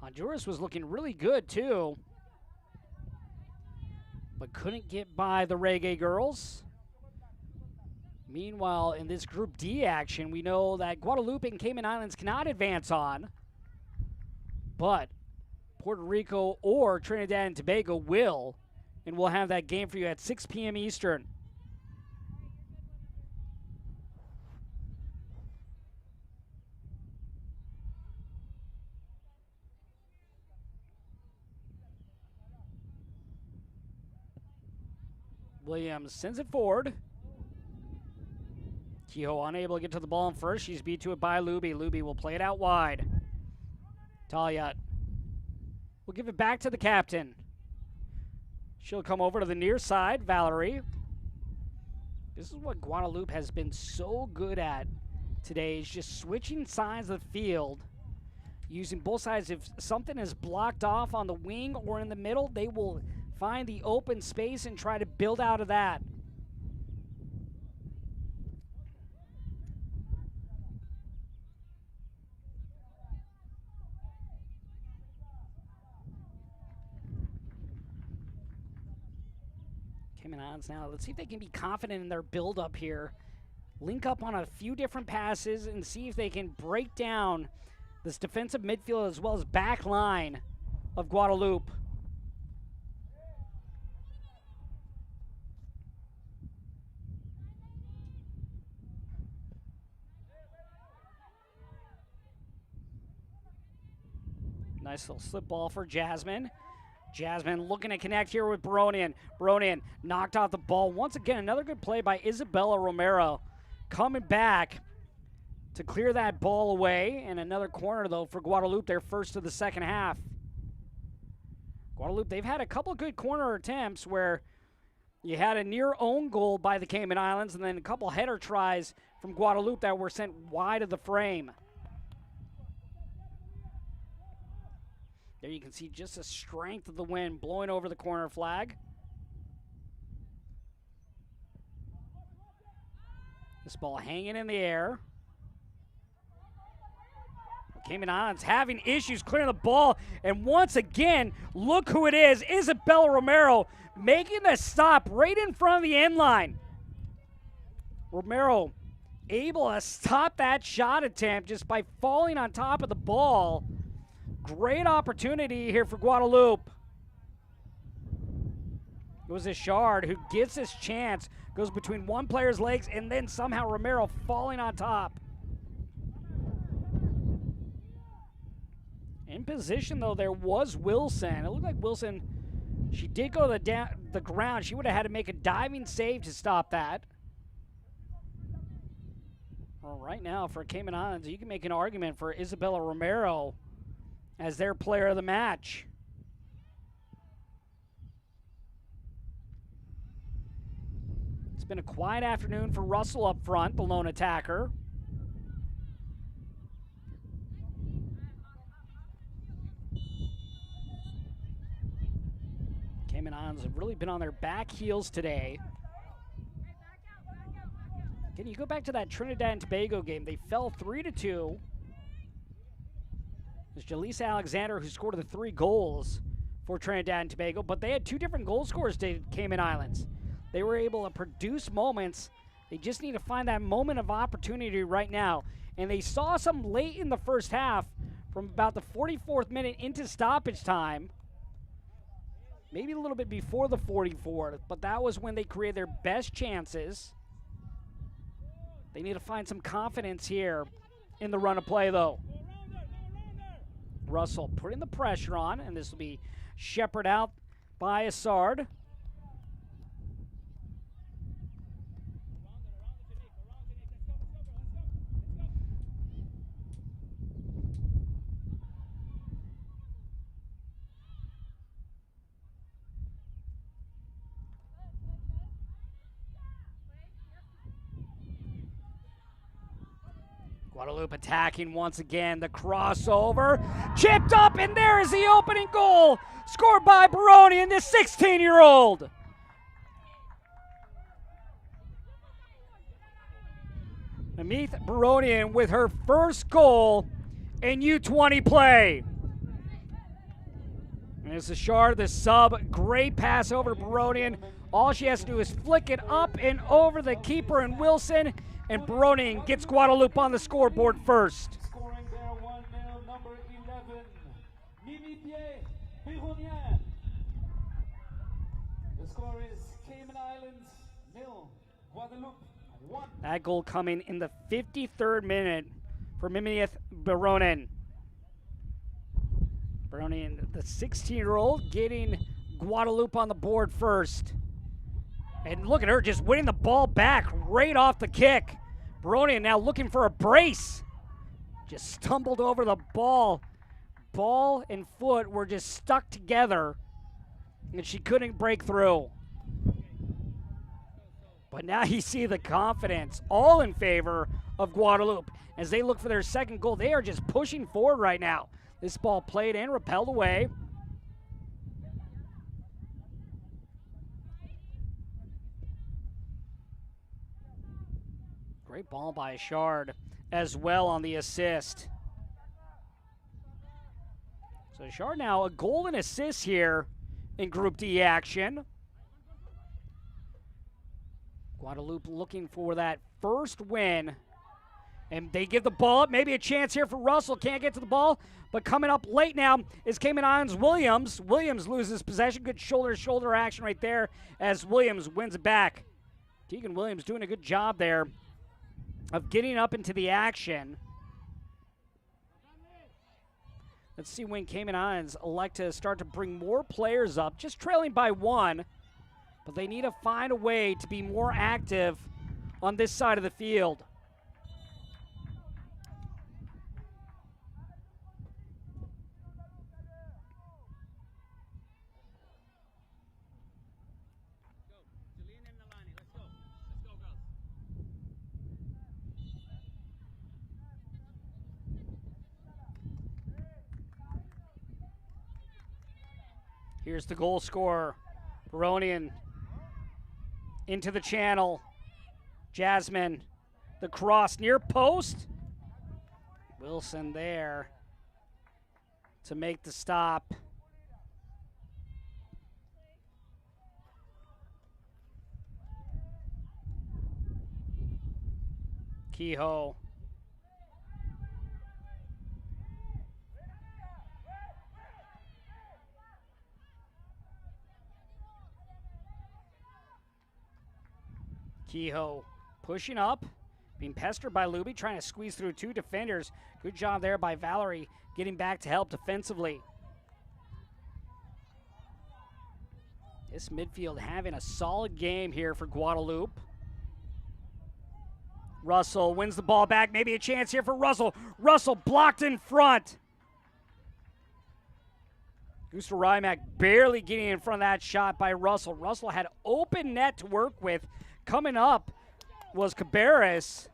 Honduras was looking really good too, but couldn't get by the Reggae girls. Meanwhile, in this Group D action, we know that Guadeloupe and Cayman Islands cannot advance on, but Puerto Rico or Trinidad and Tobago will, and we'll have that game for you at 6 p.m. Eastern. Williams sends it forward. Kehoe unable to get to the ball in first. She's beat to it by Luby. Luby will play it out wide. Talia will give it back to the captain. She'll come over to the near side, Valerie. This is what Guadeloupe has been so good at today, is just switching sides of the field, using both sides. If something is blocked off on the wing or in the middle, they will find the open space and try to build out of that. Cayman Islands now. Let's see if they can be confident in their build-up here. Link up on a few different passes and see if they can break down this defensive midfield as well as back line of Guadeloupe. Nice little slip ball for Jasmine. Jasmine looking to connect here with Baronian. Baronian knocked off the ball. Once again, another good play by Isabella Romero. Coming back to clear that ball away. And another corner, though, for Guadeloupe, their first of the second half. Guadeloupe, they've had a couple good corner attempts where you had a near own goal by the Cayman Islands and then a couple header tries from Guadeloupe that were sent wide of the frame. There you can see just the strength of the wind blowing over the corner flag. This ball hanging in the air. Cayman Islands having issues clearing the ball. And once again, look who it is. Isabella Romero making the stop right in front of the end line. Romero able to stop that shot attempt just by falling on top of the ball. Great opportunity here for Guadeloupe. It was Ishard who gets his chance, goes between one player's legs, and then somehow Romero falling on top. In position, though, there was Wilson. It looked like Wilson, she did go to the ground. She would have had to make a diving save to stop that. Well, right now, for Cayman Islands, you can make an argument for Isabella Romero as their player of the match. It's been a quiet afternoon for Russell up front, the lone attacker. Cayman Islands have really been on their back heels today. Can you go back to that Trinidad and Tobago game? They fell 3-2. It's Jaleesa Alexander who scored the 3 goals for Trinidad and Tobago, but they had 2 different goal scorers to Cayman Islands. They were able to produce moments. They just need to find that moment of opportunity right now. And they saw some late in the first half from about the 44th minute into stoppage time. Maybe a little bit before the 44th, but that was when they created their best chances. They need to find some confidence here in the run of play, though. Russell putting the pressure on, and this will be shepherded out by Assard. Guadeloupe attacking once again. The crossover. Chipped up, and there is the opening goal. Scored by Baronian, the 16-year-old. Namith Baronian with her first goal in U20 play. And it's Ishard, the sub. Great pass over to Baronian. All she has to do is flick it up and over the keeper and Wilson. And Baronian gets Guadeloupe on the scoreboard first. Scoring there 1-0, number 11, Mimi-Pierre Baronian. The score is Cayman Islands 0, Guadeloupe 1. That goal coming in the 53rd minute for Mimieth Baronian. Baronian, the 16-year-old, getting Guadeloupe on the board first. And look at her just winning the ball back right off the kick. Baronian now looking for a brace. Just stumbled over the ball. Ball and foot were just stuck together, and she couldn't break through. But now you see the confidence all in favor of Guadeloupe. As they look for their second goal, they are just pushing forward right now. This ball played in, repelled away. Great ball by Ishard as well on the assist. So Ishard now a goal and assist here in Group D action. Guadeloupe looking for that first win And they give the ball up. Maybe a chance here for Russell. Can't get to the ball. But coming up late now is Cayman Islands' Williams. Williams loses possession. Good shoulder-to-shoulder action right there as Williams wins it back. Tegan Williams doing a good job there of getting up into the action. Let's see when Cayman Islands elect to start to bring more players up. Just trailing by 1. But they need to find a way to be more active on this side of the field. Here's the goal scorer, Baronian, into the channel. Jasmine, the cross near post. Wilson there to make the stop. Kehoe. Kehoe pushing up, being pestered by Luby, trying to squeeze through 2 defenders. Good job there by Valerie, getting back to help defensively. This midfield having a solid game here for Guadeloupe. Russell wins the ball back. Maybe a chance here for Russell. Russell blocked in front. Gustav Rymack barely getting in front of that shot by Russell. Russell had open net to work with. Coming up was Cabarrus.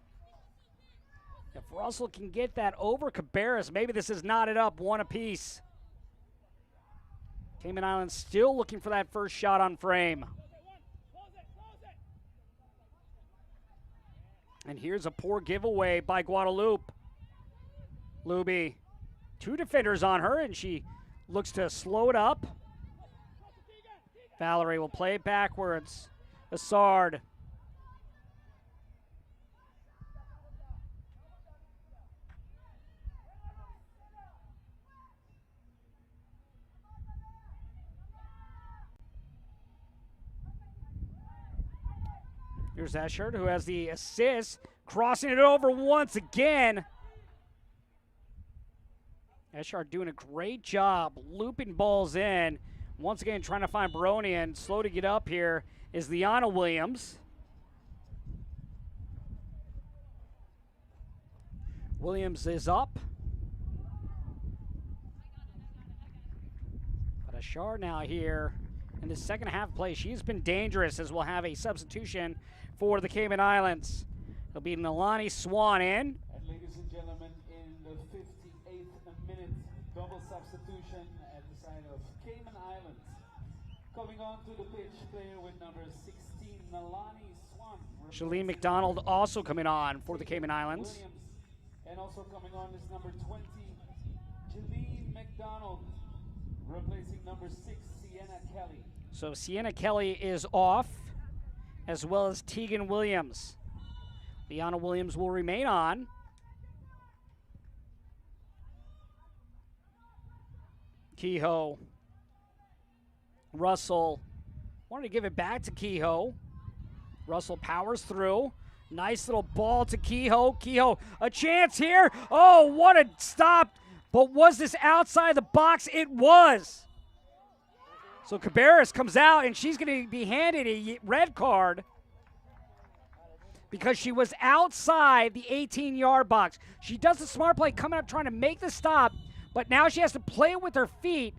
If Russell can get that over Cabarrus, maybe this is knotted up 1 apiece. Cayman Islands still looking for that first shot on frame. And here's a poor giveaway by Guadeloupe. Luby, 2 defenders on her, and she looks to slow it up. Valerie will play it backwards. Assard. Here's Escher, who has the assist, crossing it over once again. Escher doing a great job looping balls in. Once again, trying to find Baronian. Slow to get up here is Liana Williams. Williams is up. But Escher now here in the second half play. She's been dangerous, as we'll have a substitution for the Cayman Islands. It'll be Nalani Swan in. And ladies and gentlemen, in the 58th minute, double substitution at the side of Cayman Islands. Coming on to the pitch, player with number 16, Nalani Swan. Shalene McDonald also coming on for the Cayman Islands. Williams. And also coming on is number 20, Jalene McDonald, replacing number 6, Sienna Kelly. So Sienna Kelly is off, as well as Tegan Williams. Liana Williams will remain on. Kehoe. Russell wanted to give it back to Kehoe. Russell powers through. Nice little ball to Kehoe. Kehoe, a chance here. Oh, what a stop. But was this outside the box? It was. So Cabarrus comes out, and she's going to be handed a red card because she was outside the 18-yard box. She does the smart play coming up trying to make the stop, but now she has to play it with her feet.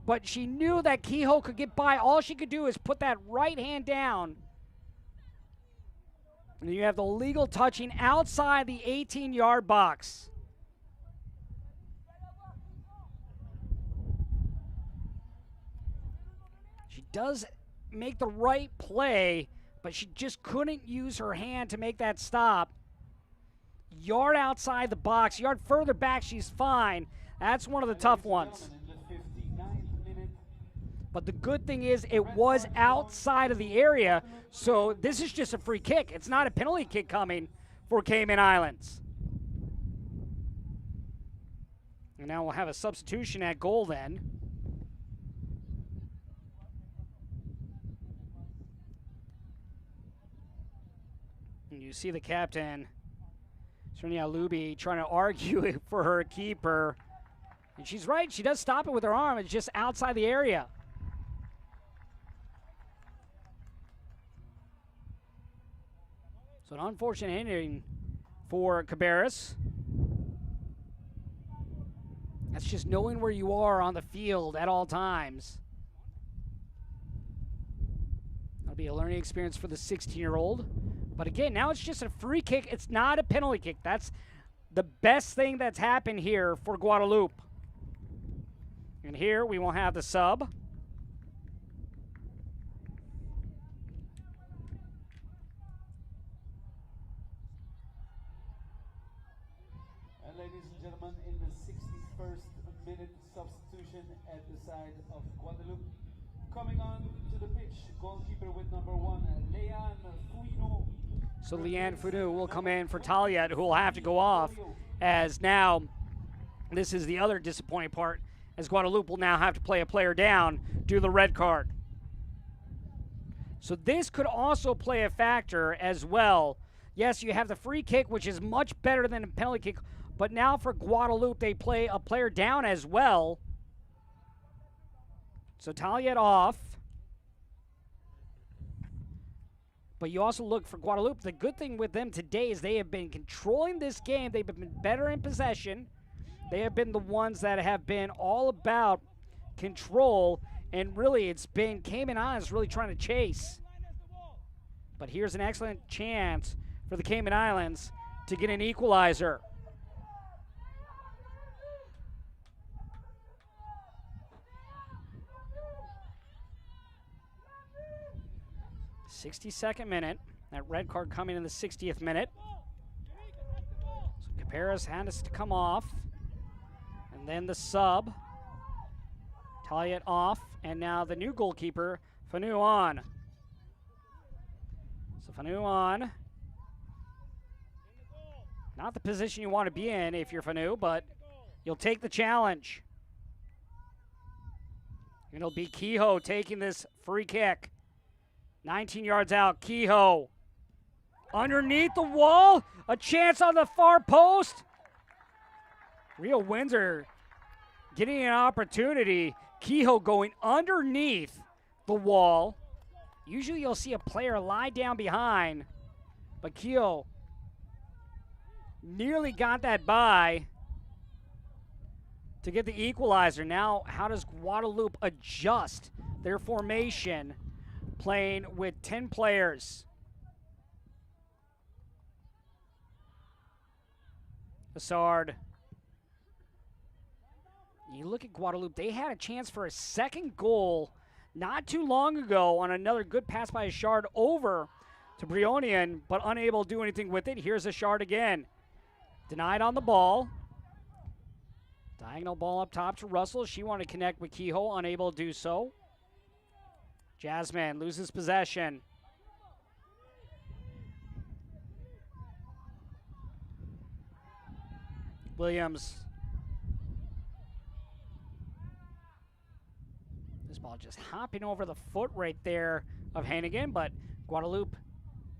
But she knew that Kehoe could get by. All she could do is put that right hand down. And you have the legal touching outside the 18-yard box. She does make the right play, but she just couldn't use her hand to make that stop. Yard outside the box, yard further back, she's fine. That's one of the tough ones. But the good thing is it was outside of the area, so this is just a free kick. It's not a penalty kick coming for Cayman Islands. And now we'll have a substitution at goal then. And you see the captain, Rignaal Luby, trying to argue for her keeper. And she's right, she does stop it with her arm. It's just outside the area. So an unfortunate ending for Cabarrus. That's just knowing where you are on the field at all times. That'll be a learning experience for the 16-year-old. But again, now it's just a free kick. It's not a penalty kick. That's the best thing that's happened here for Guadeloupe. And here we will have the sub. And ladies and gentlemen, in the 61st minute, substitution at the side of Guadeloupe. Coming on to the pitch, goalkeeper with number 1, Leanne Fouineau. So Leanne Fouineau will come in for Talia, who will have to go off, as now this is the other disappointing part, as Guadeloupe will now have to play a player down due to the red card. So this could also play a factor as well. Yes, you have the free kick, which is much better than a penalty kick, but now for Guadeloupe, they play a player down as well. So Talia off. But you also look for Guadeloupe. The good thing with them today is they have been controlling this game. They've been better in possession. They have been the ones that have been all about control. And really, it's been Cayman Islands really trying to chase. But here's an excellent chance for the Cayman Islands to get an equalizer. '62nd minute. That red card coming in the 60th minute. So Cabarrus has to come off. And then the sub. Talia off. And now the new goalkeeper, Fouineau on. So Fouineau on. Not the position you want to be in if you're Fouineau, but you'll take the challenge. And it'll be Kehoe taking this free kick. 19 yards out, Kehoe. Underneath the wall, a chance on the far post. Rio Windsor getting an opportunity. Kehoe going underneath the wall. Usually you'll see a player lie down behind, but Kehoe nearly got that by to get the equalizer. Now, how does Guadeloupe adjust their formation playing with 10 players? Assard. You look at Guadeloupe, they had a chance for a second goal not too long ago on another good pass by Assard over to Brionian, but unable to do anything with it. Here's Assard again. Denied on the ball. Diagonal ball up top to Russell. She wanted to connect with Kehoe, unable to do so. Jasmine loses possession. Williams. This ball just hopping over the foot right there of Hannigan, but Guadeloupe,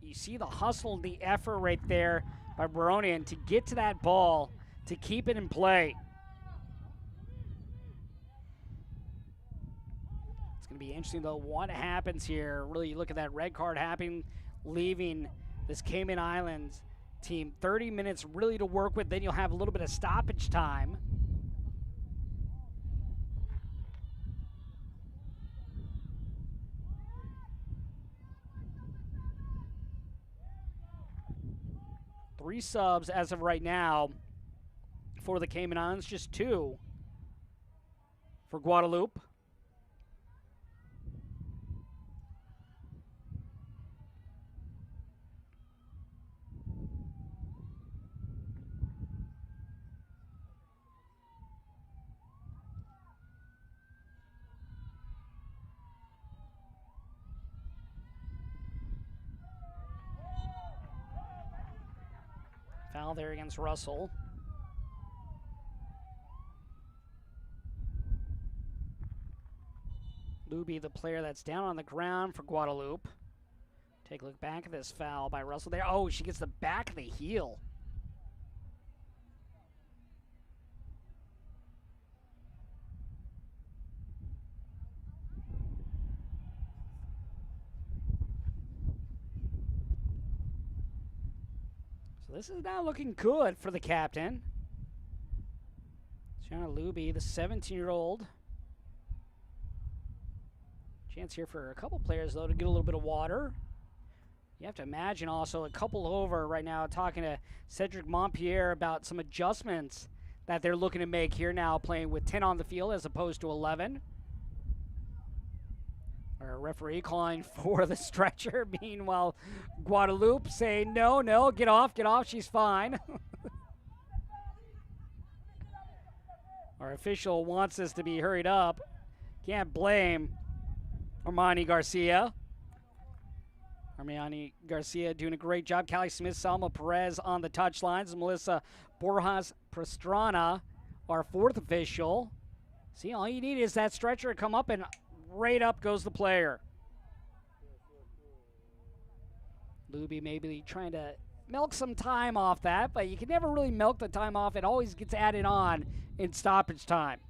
you see the hustle, the effort right there by Baronian to get to that ball, to keep it in play. It's going to be interesting, though, what happens here. Really, you look at that red card happening, leaving this Cayman Islands team 30 minutes really to work with. Then you'll have a little bit of stoppage time. Three subs as of right now for the Cayman Islands, just 2 for Guadeloupe. Foul there against Russell. Luby, the player that's down on the ground for Guadeloupe. Take a look back at this foul by Russell there. Oh, she gets the back of the heel. So this is not looking good for the captain. Shauna Luby, the 17-year-old. Chance here for a couple players, though, to get a little bit of water. You have to imagine also a couple over right now talking to Cedric Montpierre about some adjustments that they're looking to make here now, playing with 10 on the field as opposed to 11. Our referee calling for the stretcher. Meanwhile, Guadeloupe saying, no, get off, she's fine. Our official wants us to be hurried up. Can't blame Armani Garcia. Armani Garcia doing a great job. Callie Smith, Salma Perez on the touchlines. Melissa Borjas Pastrana, our fourth official. See, all you need is that stretcher to come up, and right up goes the player. Luby maybe trying to milk some time off that, but you can never really milk the time off. It always gets added on in stoppage time.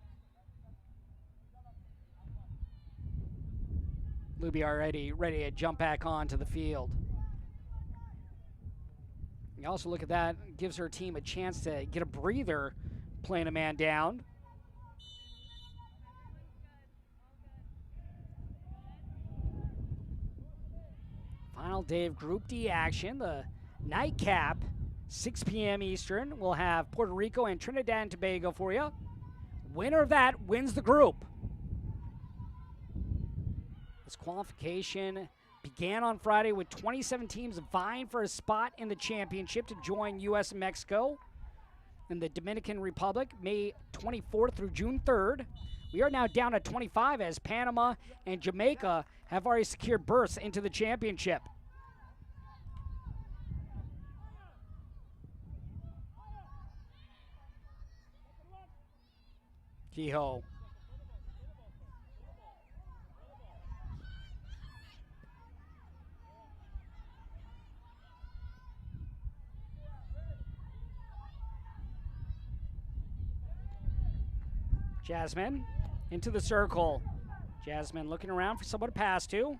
Luby already ready to jump back onto the field. You also look at that, gives her team a chance to get a breather playing a man down. Final day of Group D action, the nightcap, 6 p.m. Eastern. We'll have Puerto Rico and Trinidad and Tobago for you. Winner of that wins the group. This qualification began on Friday with 27 teams vying for a spot in the championship to join U.S. and Mexico in the Dominican Republic, May 24th through June 3rd. We are now down to 25 as Panama and Jamaica have already secured berths into the championship. Kehoe. Jasmine into the circle. Jasmine looking around for someone to pass to.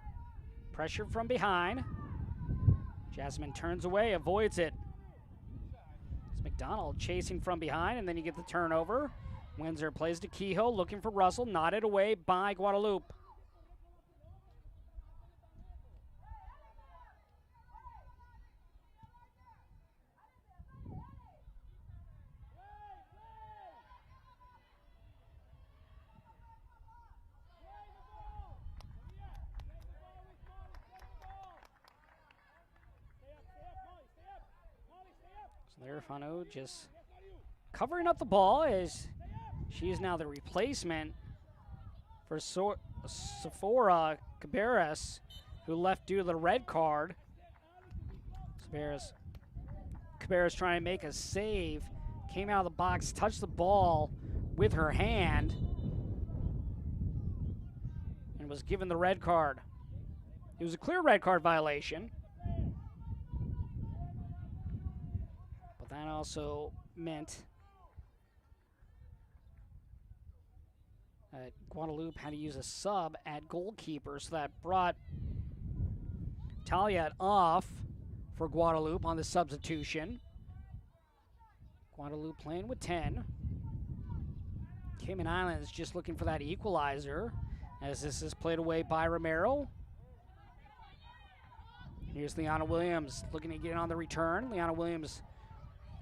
Pressure from behind. Jasmine turns away, avoids it. It's McDonald chasing from behind, and then you get the turnover. Windsor plays to Kehoe, looking for Russell, nodded away by Guadeloupe. So there, Fano just covering up the ball as she is now the replacement for Sephora Cabarrus, who left due to the red card. Cabarrus trying to make a save, came out of the box, touched the ball with her hand, and was given the red card. It was a clear red card violation. But that also meant Guadeloupe had to use a sub at goalkeeper, so that brought Talia off for Guadeloupe on the substitution. Guadeloupe playing with 10. Cayman Islands just looking for that equalizer as this is played away by Romero. Here's Liana Williams looking to get in on the return. Liana Williams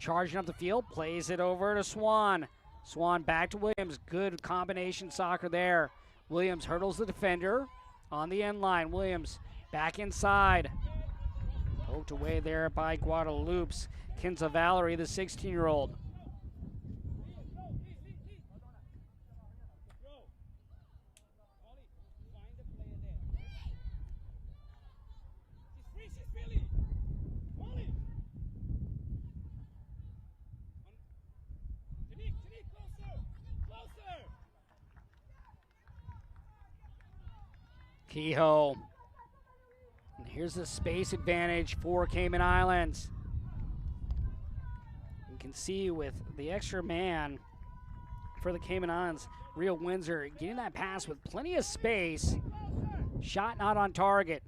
charging up the field, plays it over to Swan. Swan back to Williams. Good combination soccer there. Williams hurdles the defender on the end line. Williams back inside. Poked away there by Guadeloupe's Kinza Valerie, the 16-year-old. Kehoe. And here's the space advantage for Cayman Islands. You can see with the extra man for the Cayman Islands, Real Windsor getting that pass with plenty of space. Shot not on target.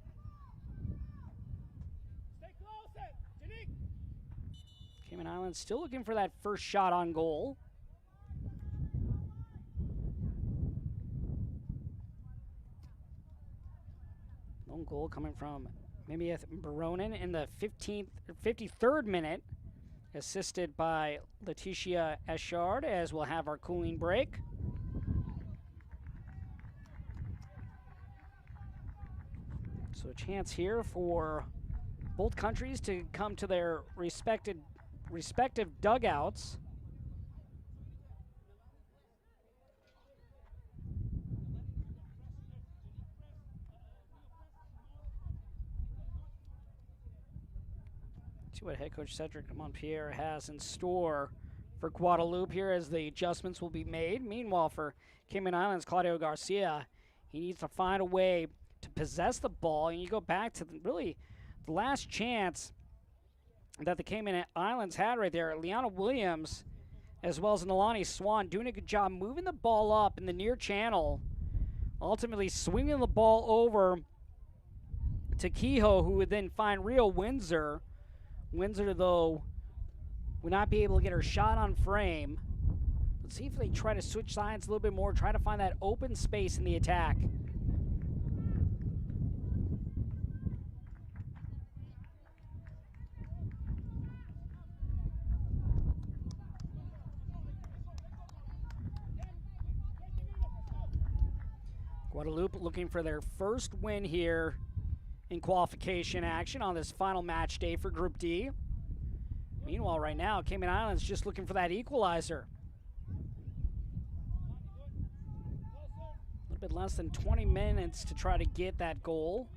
Cayman Islands still looking for that first shot on goal. Lone goal coming from Mimieth Baronin in the 53rd minute, assisted by Letitia Eshard, as we'll have our cooling break. So a chance here for both countries to come to their respective dugouts. See what head coach Cedric Montpierre has in store for Guadeloupe here as the adjustments will be made. Meanwhile, for Cayman Islands, Claudio Garcia, he needs to find a way to possess the ball. And you go back to really the last chance that the Cayman Islands had right there. Liana Williams, as well as Nalani Swan, doing a good job moving the ball up in the near channel, ultimately swinging the ball over to Kehoe, who would then find Real Windsor. Windsor, though, would not be able to get her shot on frame. Let's see if they try to switch sides a little bit more, try to find that open space in the attack. Guadeloupe looking for their first win here in qualification action on this final match day for Group D. Meanwhile, right now, Cayman Islands just looking for that equalizer. A little bit less than 20 minutes to try to get that goal.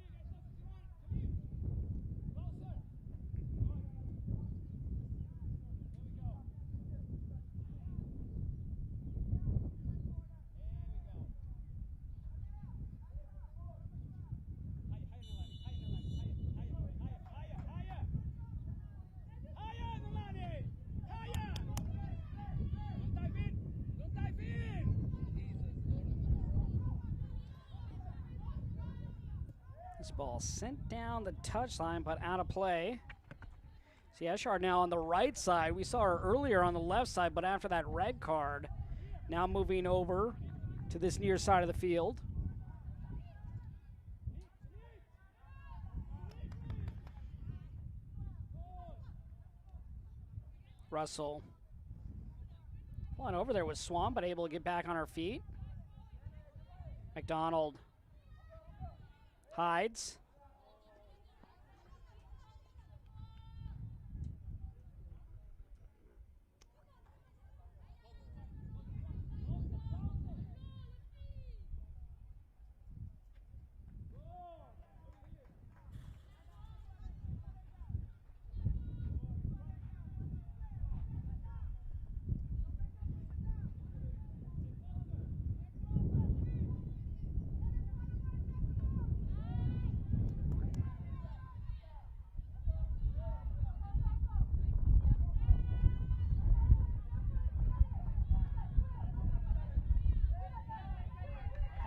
This ball sent down the touchline, but out of play. See Eshard now on the right side. We saw her earlier on the left side, but after that red card, now moving over to this near side of the field. Russell pulling over there with Swan, but able to get back on her feet. McDonald hides.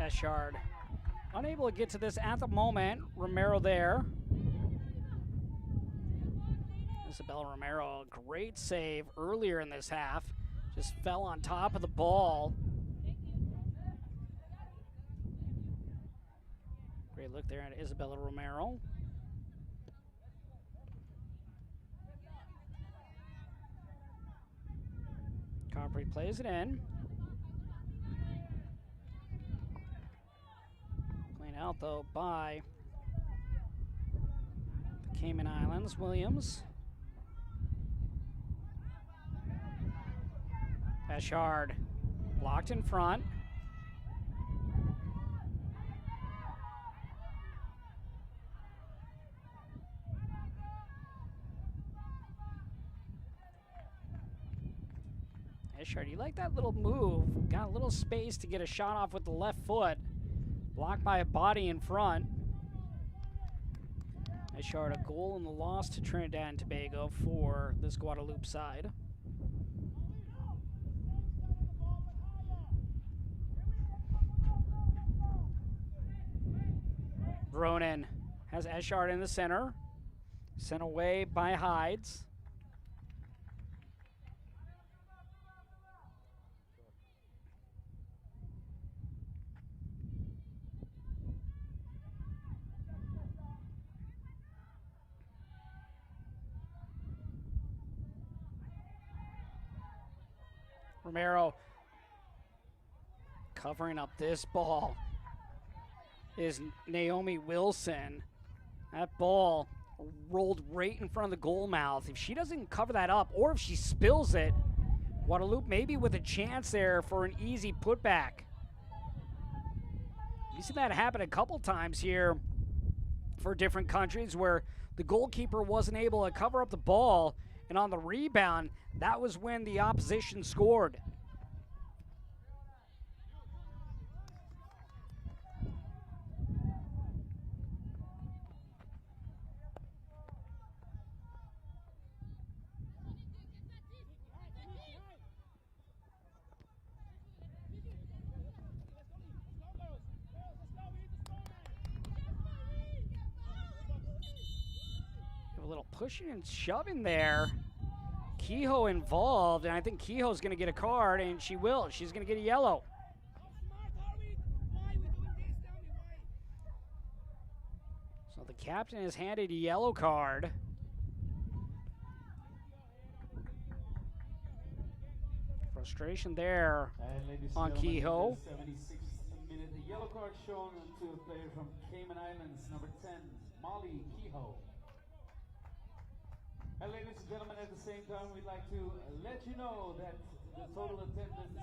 Eshard unable to get to this at the moment. Romero there. Isabella Romero, a great save earlier in this half. Just fell on top of the ball. Great look there at Isabella Romero. Copley plays it in. Out though by the Cayman Islands. Williams. Eshard blocked in front. Eshard, you like that little move. Got a little space to get a shot off with the left foot. Blocked by a body in front. Eshard, a goal in the loss to Trinidad and Tobago for this Guadeloupe side. Ronan has Eshard in the center. Sent away by Hides. Romero covering up this ball is Naomi Wilson. That ball rolled right in front of the goal mouth. If she doesn't cover that up, or if she spills it, Guadeloupe maybe with a chance there for an easy putback. You see that happen a couple times here for different countries where the goalkeeper wasn't able to cover up the ball, and on the rebound, that was when the opposition scored. A little pushing and shoving there. Kehoe involved, and I think Kehoe's going to get a card, and she will. She's going to get a yellow. So the captain is handed a yellow card. Frustration there on Kehoe. 76th minute, the yellow card shown to a player from Cayman Islands, number 10, Molly Kehoe. And ladies and gentlemen, at the same time, we'd like to let you know that the total attendance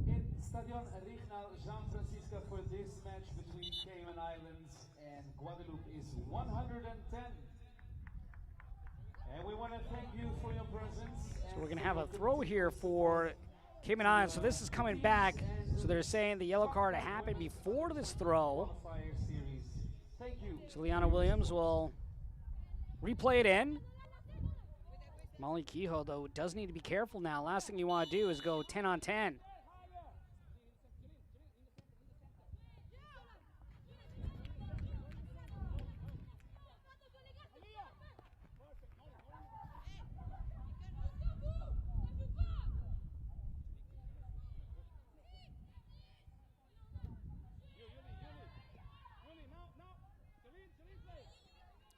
in Stadion Rignaal, Francisca for this match between Cayman Islands and Guadeloupe is 110. And we want to thank you for your presence. So we're going to have a throw here for Cayman Islands. So this is coming back. So they're saying the yellow card happened before this throw. Thank you. So Liana Williams will replay it in. Molly Kehoe, though, does need to be careful now. Last thing you want to do is go 10 on 10.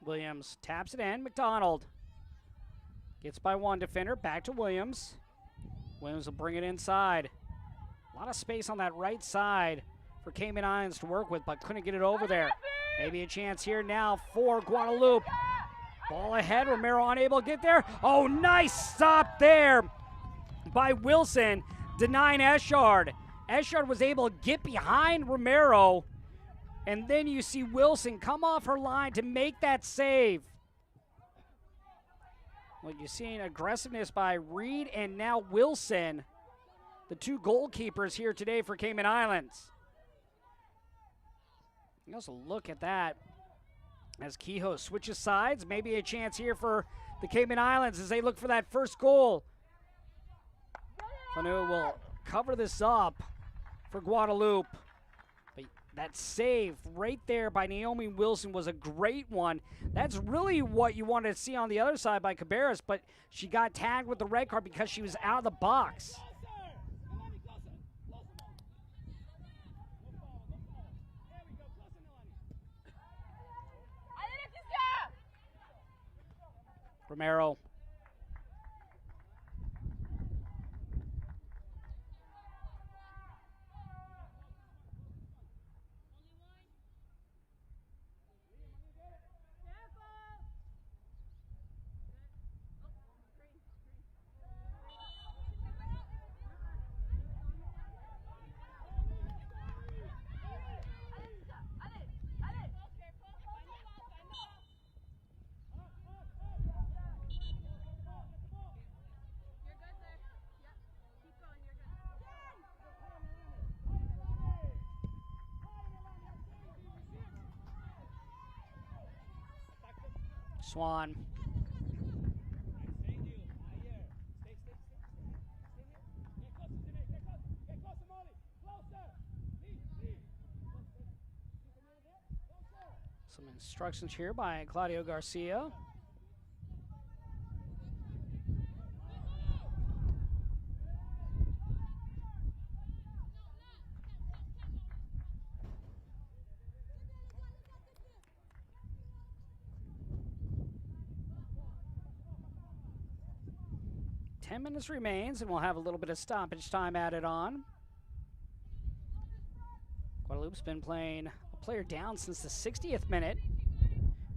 Williams taps it in. McDonald gets by one defender. Back to Williams. Williams will bring it inside. A lot of space on that right side for Cayman Islands to work with, but couldn't get it over there. Maybe a chance here now for Guadeloupe. Ball ahead. Romero unable to get there. Oh, nice stop there by Wilson, denying Eshard. Eshard was able to get behind Romero. And then you see Wilson come off her line to make that save. Well, you're seeing aggressiveness by Reed and now Wilson, the two goalkeepers here today for Cayman Islands. You also look at that as Kehoe switches sides. Maybe a chance here for the Cayman Islands as they look for that first goal. Fanu will cover this up for Guadeloupe. That save right there by Naomi Wilson was a great one. That's really what you wanted to see on the other side by Cabarrus, but she got tagged with the red card because she was out of the box. Romero. Swan. Some instructions here by Claudio Garcia. Ten minutes remains, and we'll have a little bit of stoppage time added on. Guadeloupe's been playing a player down since the 60th minute,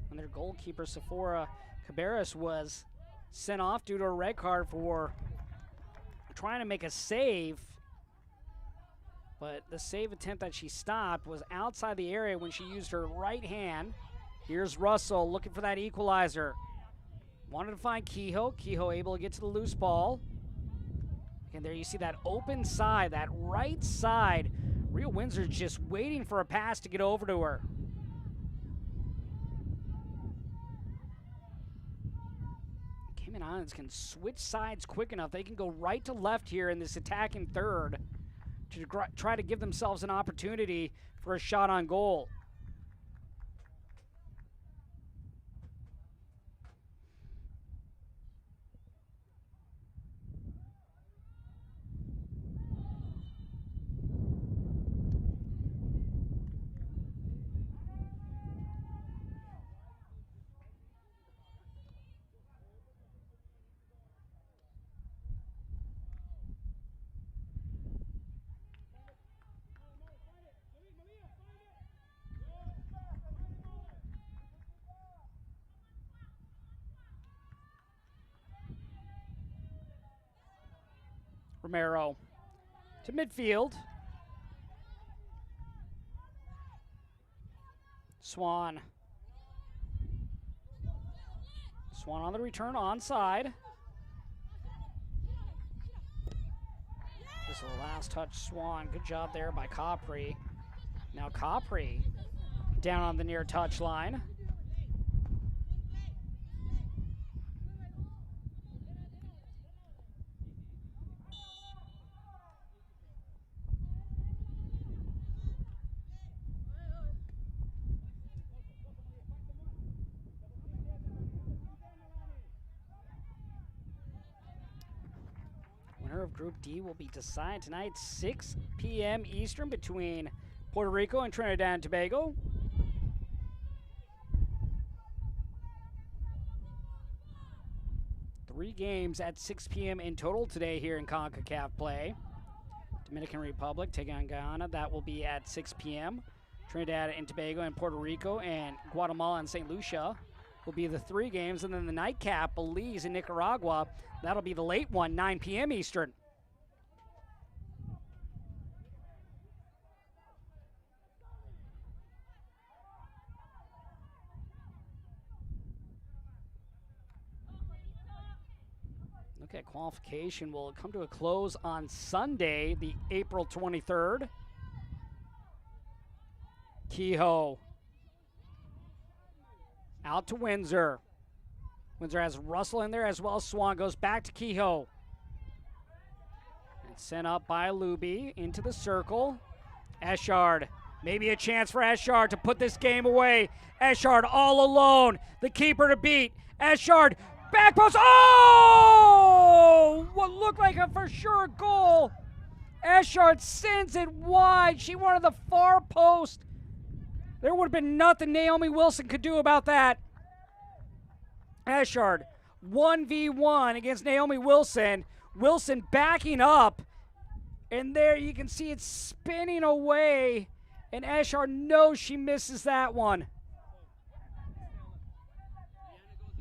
when their goalkeeper, Sephora Cabarrus, was sent off due to a red card for trying to make a save. But the save attempt that she stopped was outside the area when she used her right hand. Here's Russell looking for that equalizer. Wanted to find Kehoe. Kehoe able to get to the loose ball. And there you see that open side, that right side. Real Windsor just waiting for a pass to get over to her. Cayman Islands can switch sides quick enough. They can go right to left here in this attacking third to try to give themselves an opportunity for a shot on goal. Romero to midfield. Swan. Swan on the return, onside. This is the last touch, Swan. Good job there by Capri. Now Capri down on the near touch line. Of Group D will be decided tonight, 6 p.m. Eastern, between Puerto Rico and Trinidad and Tobago. Three games at 6 p.m. in total today here in Concacaf play. Dominican Republic taking on Guyana. That will be at 6 p.m. Trinidad and Tobago and Puerto Rico and Guatemala and St. Lucia will be the three games. And then the nightcap, Belize and Nicaragua. That'll be the late one, 9 p.m. Eastern. Okay, qualification will come to a close on Sunday, the April 23rd. Kehoe out to Windsor. Windsor has Russell in there as well as Swan. Goes back to Kehoe. And sent up by Luby into the circle. Eshard. Maybe a chance for Eshard to put this game away. Eshard all alone. The keeper to beat. Eshard. Back post. Oh! What looked like a for sure goal. Eshard sends it wide. She wanted the far post. There would have been nothing Naomi Wilson could do about that. Eshard, 1v1 against Naomi Wilson. Wilson backing up. And there you can see it spinning away. And Eshard knows she misses that one.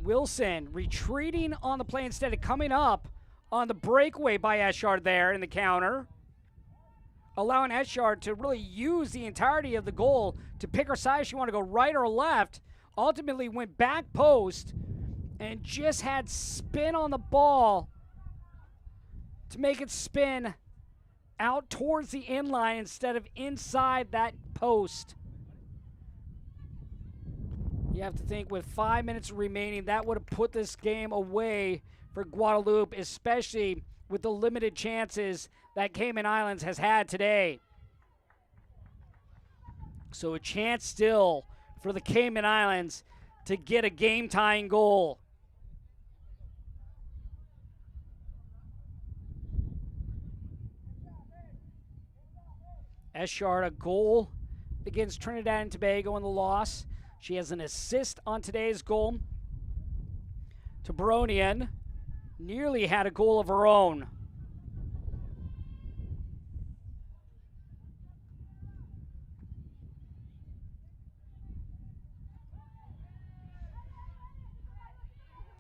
Wilson retreating on the play instead of coming up on the breakaway by Eshard there in the counter. Allowing Eshard to really use the entirety of the goal to pick her side. She wanted to go right or left. Ultimately went back post and just had spin on the ball to make it spin out towards the inline instead of inside that post. You have to think with 5 minutes remaining, that would have put this game away for Guadeloupe, especially with the limited chances that Cayman Islands has had today. So a chance still for the Cayman Islands to get a game-tying goal. Eshard, a goal against Trinidad and Tobago in the loss. She has an assist on today's goal. Tabronian nearly had a goal of her own.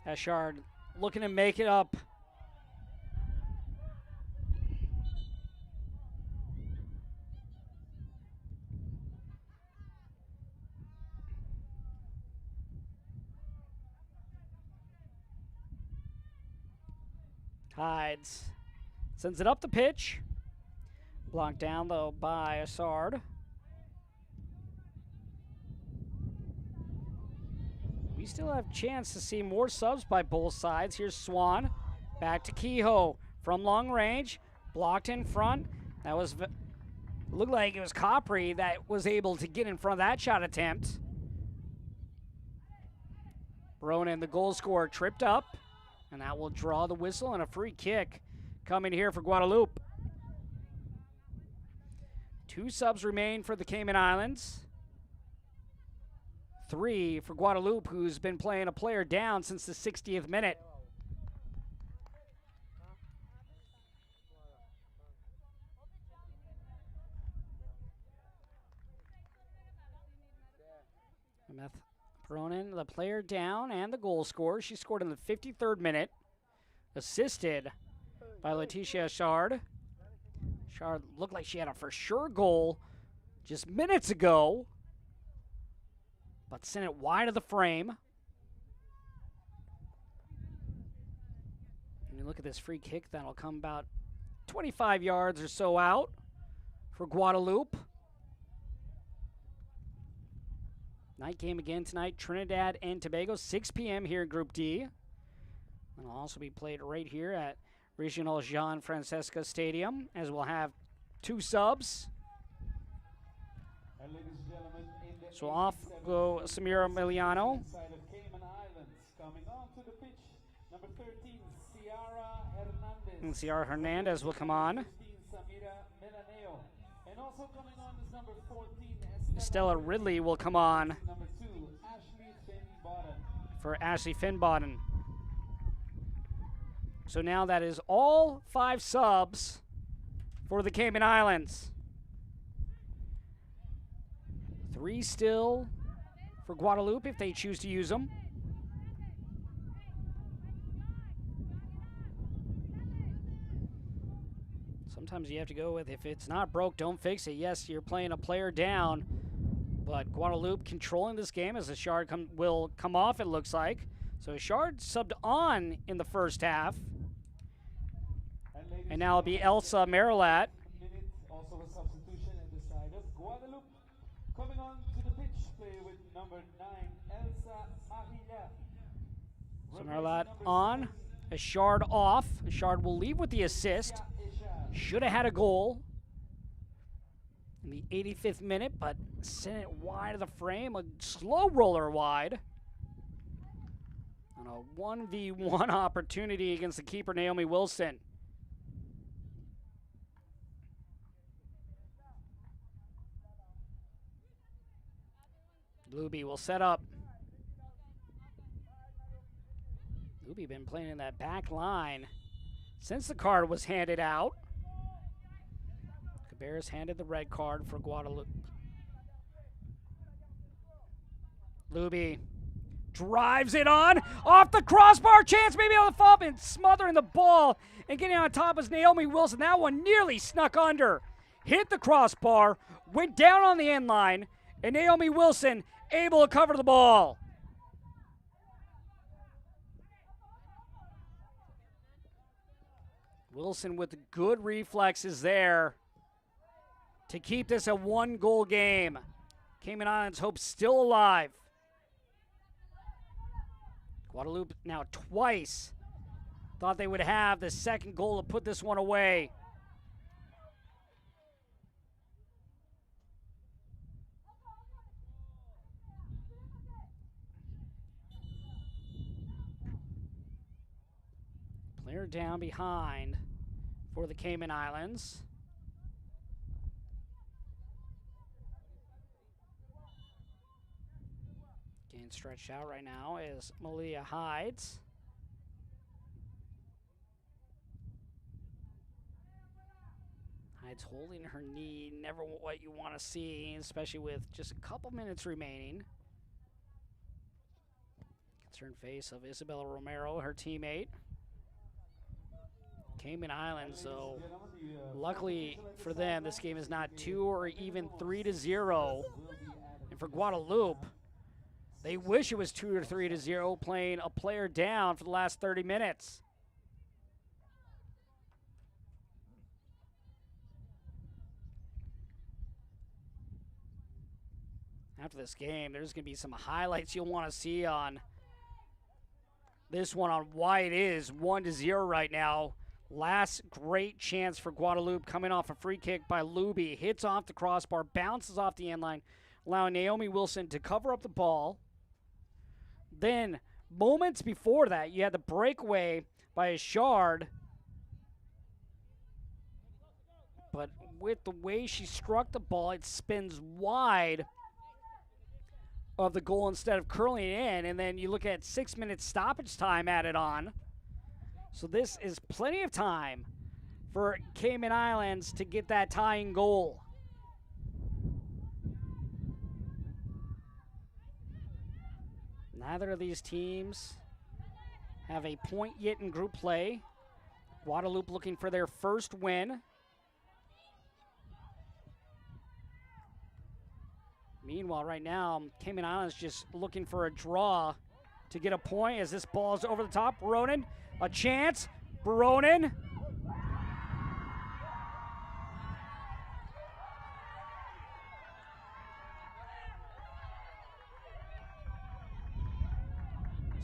Eshard looking to make it up. Tides sends it up the pitch. Blocked down, though, by Assard. We still have a chance to see more subs by both sides. Here's Swan. Back to Kehoe from long range. Blocked in front. That was, looked like it was Capri that was able to get in front of that shot attempt. Ronan, the goal scorer, tripped up. And that will draw the whistle and a free kick coming here for Guadeloupe. 2 subs remain for the Cayman Islands. 3 for Guadeloupe, who's been playing a player down since the 60th minute. Ronan, the player down and the goal scorer. She scored in the 53rd minute, assisted by Letitia Chard. Chard looked like she had a for sure goal just minutes ago, but sent it wide of the frame. And you look at this free kick, that'll come about 25 yards or so out for Guadeloupe. Night game again tonight, Trinidad and Tobago, 6 p.m. here in Group D. It'll also be played right here at Regional Jean Francisca Stadium, as we'll have 2 subs. So off go Samira Miliano. Coming on to the pitch, number 13, Ciara Hernandez. And Ciara Hernandez will come on. 15, Samira Melaneo. And also coming on is number 14, Stella Ridley will come on number 2, Ashley Finboden. for Ashley Finboden. So now that is all 5 subs for the Cayman Islands. 3 still for Guadeloupe if they choose to use them. Sometimes you have to go with, if it's not broke, don't fix it. Yes, you're playing a player down, but Guadeloupe controlling this game as Ashard will come off, it looks like. So Ashard subbed on in the first half. And now it'll be Elsa Marilat. Also a substitution at the side of Guadeloupe. Coming on to the pitch, play with number 9, Elsa Ahila. So Marilat on, Ashard off. Ashard will leave with the assist. Should have had a goal in the 85th minute, but sent it wide of the frame. A slow roller wide. On a 1v1 opportunity against the keeper, Naomi Wilson. Luby will set up. Luby been playing in that back line since the card was handed out. Cabarrus handed the red card for Guadeloupe. Luby drives it on, off the crossbar, chance maybe on the fall, and smothering the ball and getting on top is Naomi Wilson. That one nearly snuck under. Hit the crossbar, went down on the end line, and Naomi Wilson able to cover the ball. Wilson with good reflexes there to keep this a 1-goal game. Cayman Islands hope still alive. Guadeloupe now twice thought they would have the second goal to put this one away. Player down behind for the Cayman Islands. Getting stretched out right now is Malia Hides. Hides holding her knee, never what you want to see, especially with just a couple minutes remaining. Concerned face of Isabella Romero, her teammate. Cayman Islands, though, luckily for them, this game is not 2 or even 3-0. And for Guadeloupe, they wish it was 2 or 3-0, playing a player down for the last 30 minutes. After this game, there's going to be some highlights you'll want to see on this one on why it is 1-0 right now. Last great chance for Guadeloupe, coming off a free kick by Luby. Hits off the crossbar, bounces off the end line, allowing Naomi Wilson to cover up the ball. Then, moments before that, you had the breakaway by Ashard. But with the way she struck the ball, it spins wide of the goal instead of curling it in. And then you look at 6 minutes stoppage time added on. So this is plenty of time for Cayman Islands to get that tying goal. Neither of these teams have a point yet in group play. Guadeloupe looking for their first win. Meanwhile, right now, Cayman Islands just looking for a draw to get a point as this ball is over the top. Baronin, a chance. Baronin.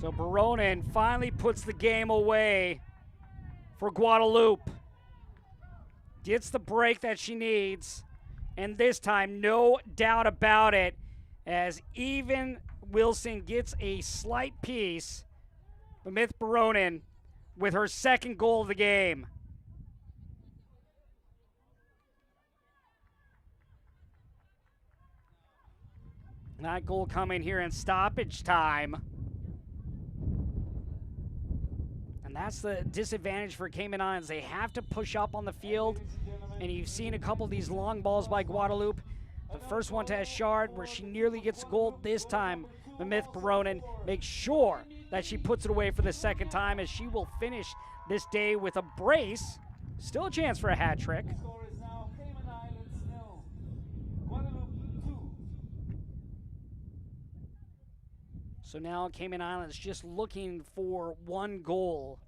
So Baronin finally puts the game away for Guadeloupe. Gets the break that she needs. And this time, no doubt about it, as even Wilson gets a slight piece, Mamith Baronin with her second goal of the game. That goal coming here in stoppage time. And that's the disadvantage for Cayman Islands. They have to push up on the field. And you've seen a couple of these long balls by Guadeloupe. The first one to Ashard, where she nearly gets goal. This time, Mamith Baronin makes sure that she puts it away for the second time, as she will finish this day with a brace. Still a chance for a hat trick. The score is now Cayman Islands 0, Guadeloupe 2. So now Cayman Islands just looking for one goal.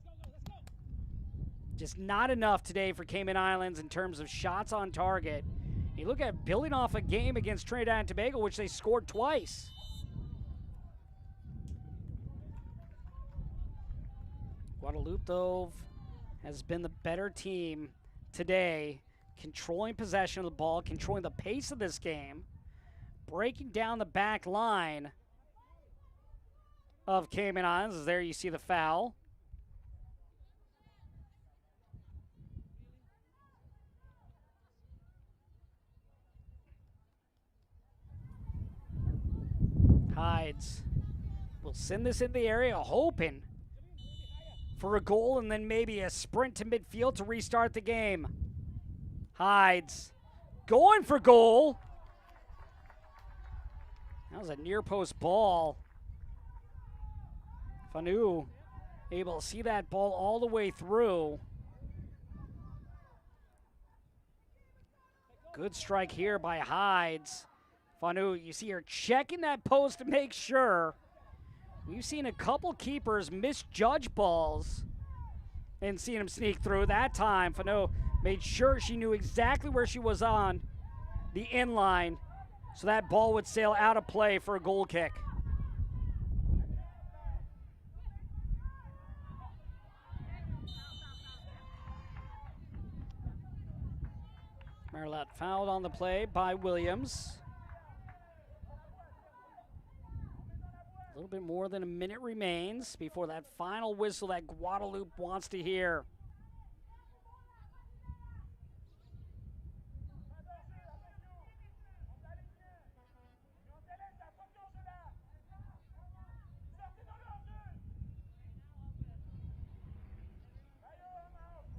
Just not enough today for Cayman Islands in terms of shots on target. You look at building off a game against Trinidad and Tobago, which they scored twice. Guadeloupe, though, has been the better team today, controlling possession of the ball, controlling the pace of this game, breaking down the back line of Cayman Islands. As there you see the foul. Hides will send this in the area, hoping for a goal and then maybe a sprint to midfield to restart the game. Hides going for goal. That was a near post ball. Fanu able to see that ball all the way through. Good strike here by Hides. Fanu, you see her checking that post to make sure. We've seen a couple keepers misjudge balls and seen him sneak through. That time, Fanu made sure she knew exactly where she was on the end line, so that ball would sail out of play for a goal kick. Marlette fouled on the play by Williams. A little bit more than a minute remains before that final whistle that Guadeloupe wants to hear.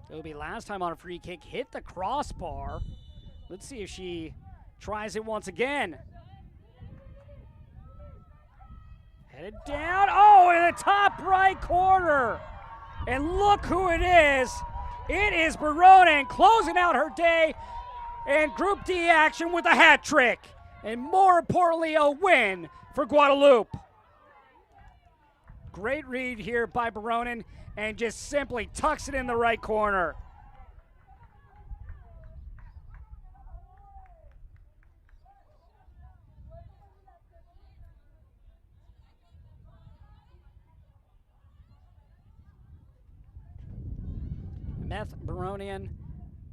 It'll be last time on a free kick, hit the crossbar. Let's see if she tries it once again. Headed down, oh, in the top right corner. And look who it is. It is Baronin closing out her day in Group D action with a hat trick. And more importantly, a win for Guadeloupe. Great read here by Baronin, and just simply tucks it in the right corner. Meth Baronian,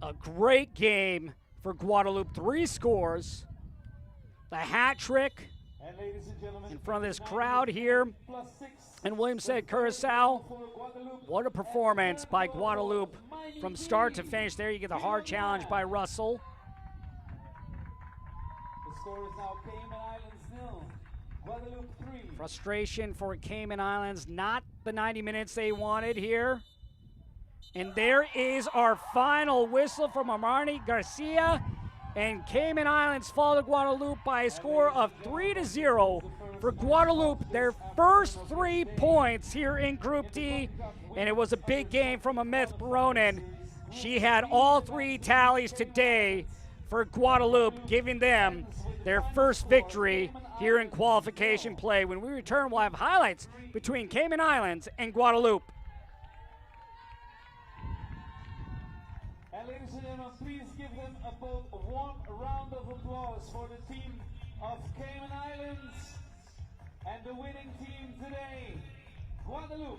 a great game for Guadeloupe. 3 scores, the hat trick in front of this crowd here. And William said, Curacao, what a performance by Guadeloupe from start to finish. There you get the hard challenge by Russell. The score is now Cayman Islands 0, Guadeloupe 3. Frustration for Cayman Islands, not the 90 minutes they wanted here. And there is our final whistle from Amarni Garcia. And Cayman Islands fall to Guadeloupe by a score of 3-0 for Guadeloupe, their first 3 points here in Group D. And it was a big game from Ameth Baronin. She had all 3 tallies today for Guadeloupe, giving them their first victory here in qualification play. When we return, we'll have highlights between Cayman Islands and Guadeloupe. And ladies and gentlemen, please give them a warm round of applause for the team of Cayman Islands and the winning team today, Guadeloupe.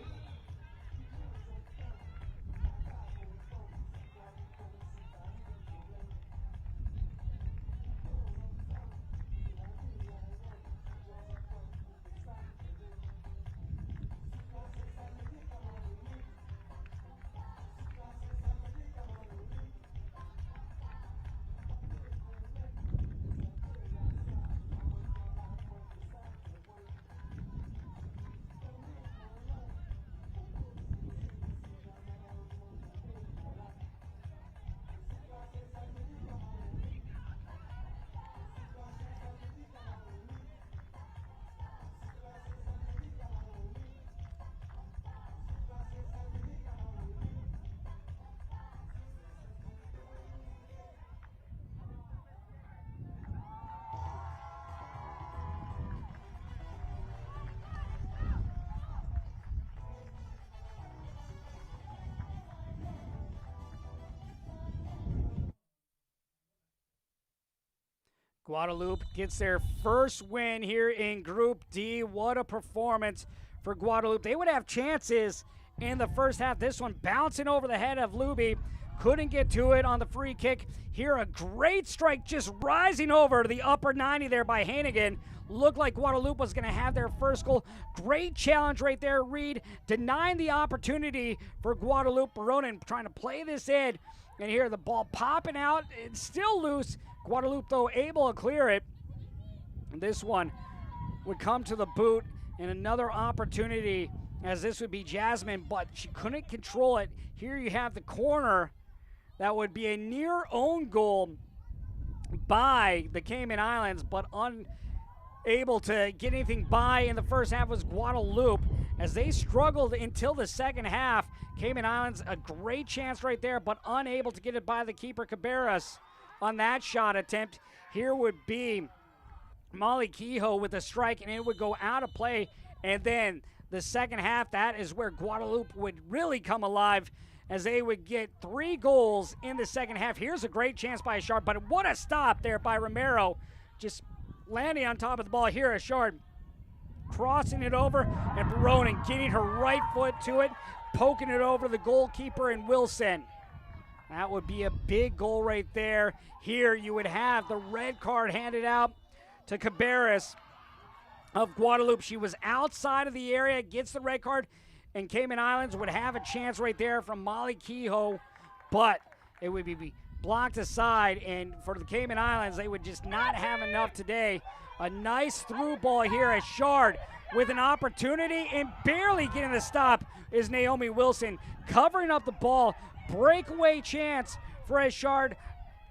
Guadeloupe gets their first win here in Group D. What a performance for Guadeloupe. They would have chances in the first half. This one bouncing over the head of Luby. Couldn't get to it on the free kick. Here a great strike just rising over to the upper 90 there by Hannigan. Looked like Guadeloupe was going to have their first goal. Great challenge right there. Reed denying the opportunity for Guadeloupe. Baronin trying to play this in. And here the ball popping out. It's still loose. Guadeloupe, though, able to clear it. And this one would come to the boot, and another opportunity, as this would be Jasmine, but she couldn't control it. Here you have the corner. That would be a near own goal by the Cayman Islands, but unable to get anything by in the first half was Guadeloupe, as they struggled until the second half. Cayman Islands, a great chance right there, but unable to get it by the keeper, Cabarrus. On that shot attempt, here would be Molly Kehoe with a strike, and it would go out of play. And then the second half, that is where Guadeloupe would really come alive, as they would get 3 goals in the second half. Here's a great chance by Ashard, but what a stop there by Romero. Just landing on top of the ball here. Ashard crossing it over, and Baronin getting her right foot to it, poking it over the goalkeeper and Wilson. That would be a big goal right there. Here you would have the red card handed out to Cabarrus of Guadeloupe. She was outside of the area, gets the red card, and Cayman Islands would have a chance right there from Molly Kehoe, but it would be blocked aside, and for the Cayman Islands, they would just not have enough today. A nice through ball here as Shard with an opportunity, and barely getting the stop is Naomi Wilson, covering up the ball. Breakaway chance for Eshard,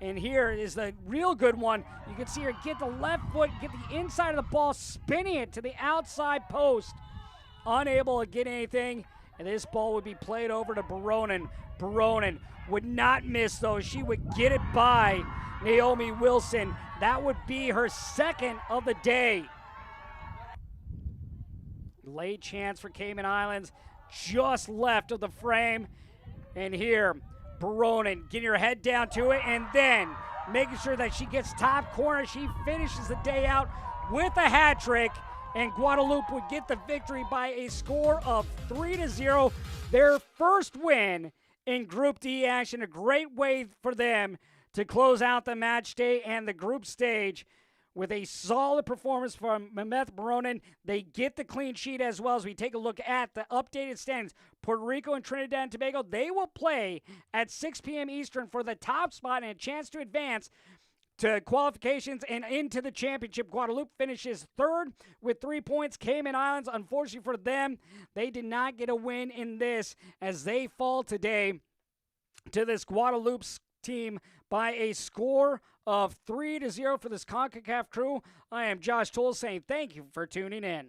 and here is the real good one. You can see her get the left foot, get the inside of the ball, spinning it to the outside post. Unable to get anything, and this ball would be played over to Baronin. Baronin would not miss, though. She would get it by Naomi Wilson. That would be her second of the day. Late chance for Cayman Islands, just left of the frame. And here, Baronin getting her head down to it, and then making sure that she gets top corner. She finishes the day out with a hat trick, and Guadeloupe would get the victory by a score of 3-0. Their first win in Group D action. A great way for them to close out the match day and the group stage with a solid performance from Mehmet Baronin. They get the clean sheet as well. As we take a look at the updated standings, Puerto Rico and Trinidad and Tobago, they will play at 6 p.m. Eastern for the top spot and a chance to advance to qualifications and into the championship. Guadeloupe finishes third with 3 points. Cayman Islands, unfortunately for them, they did not get a win in this as they fall today to this Guadeloupe team by a score of 3-0 for this CONCACAF crew. I am Josh Toll saying thank you for tuning in.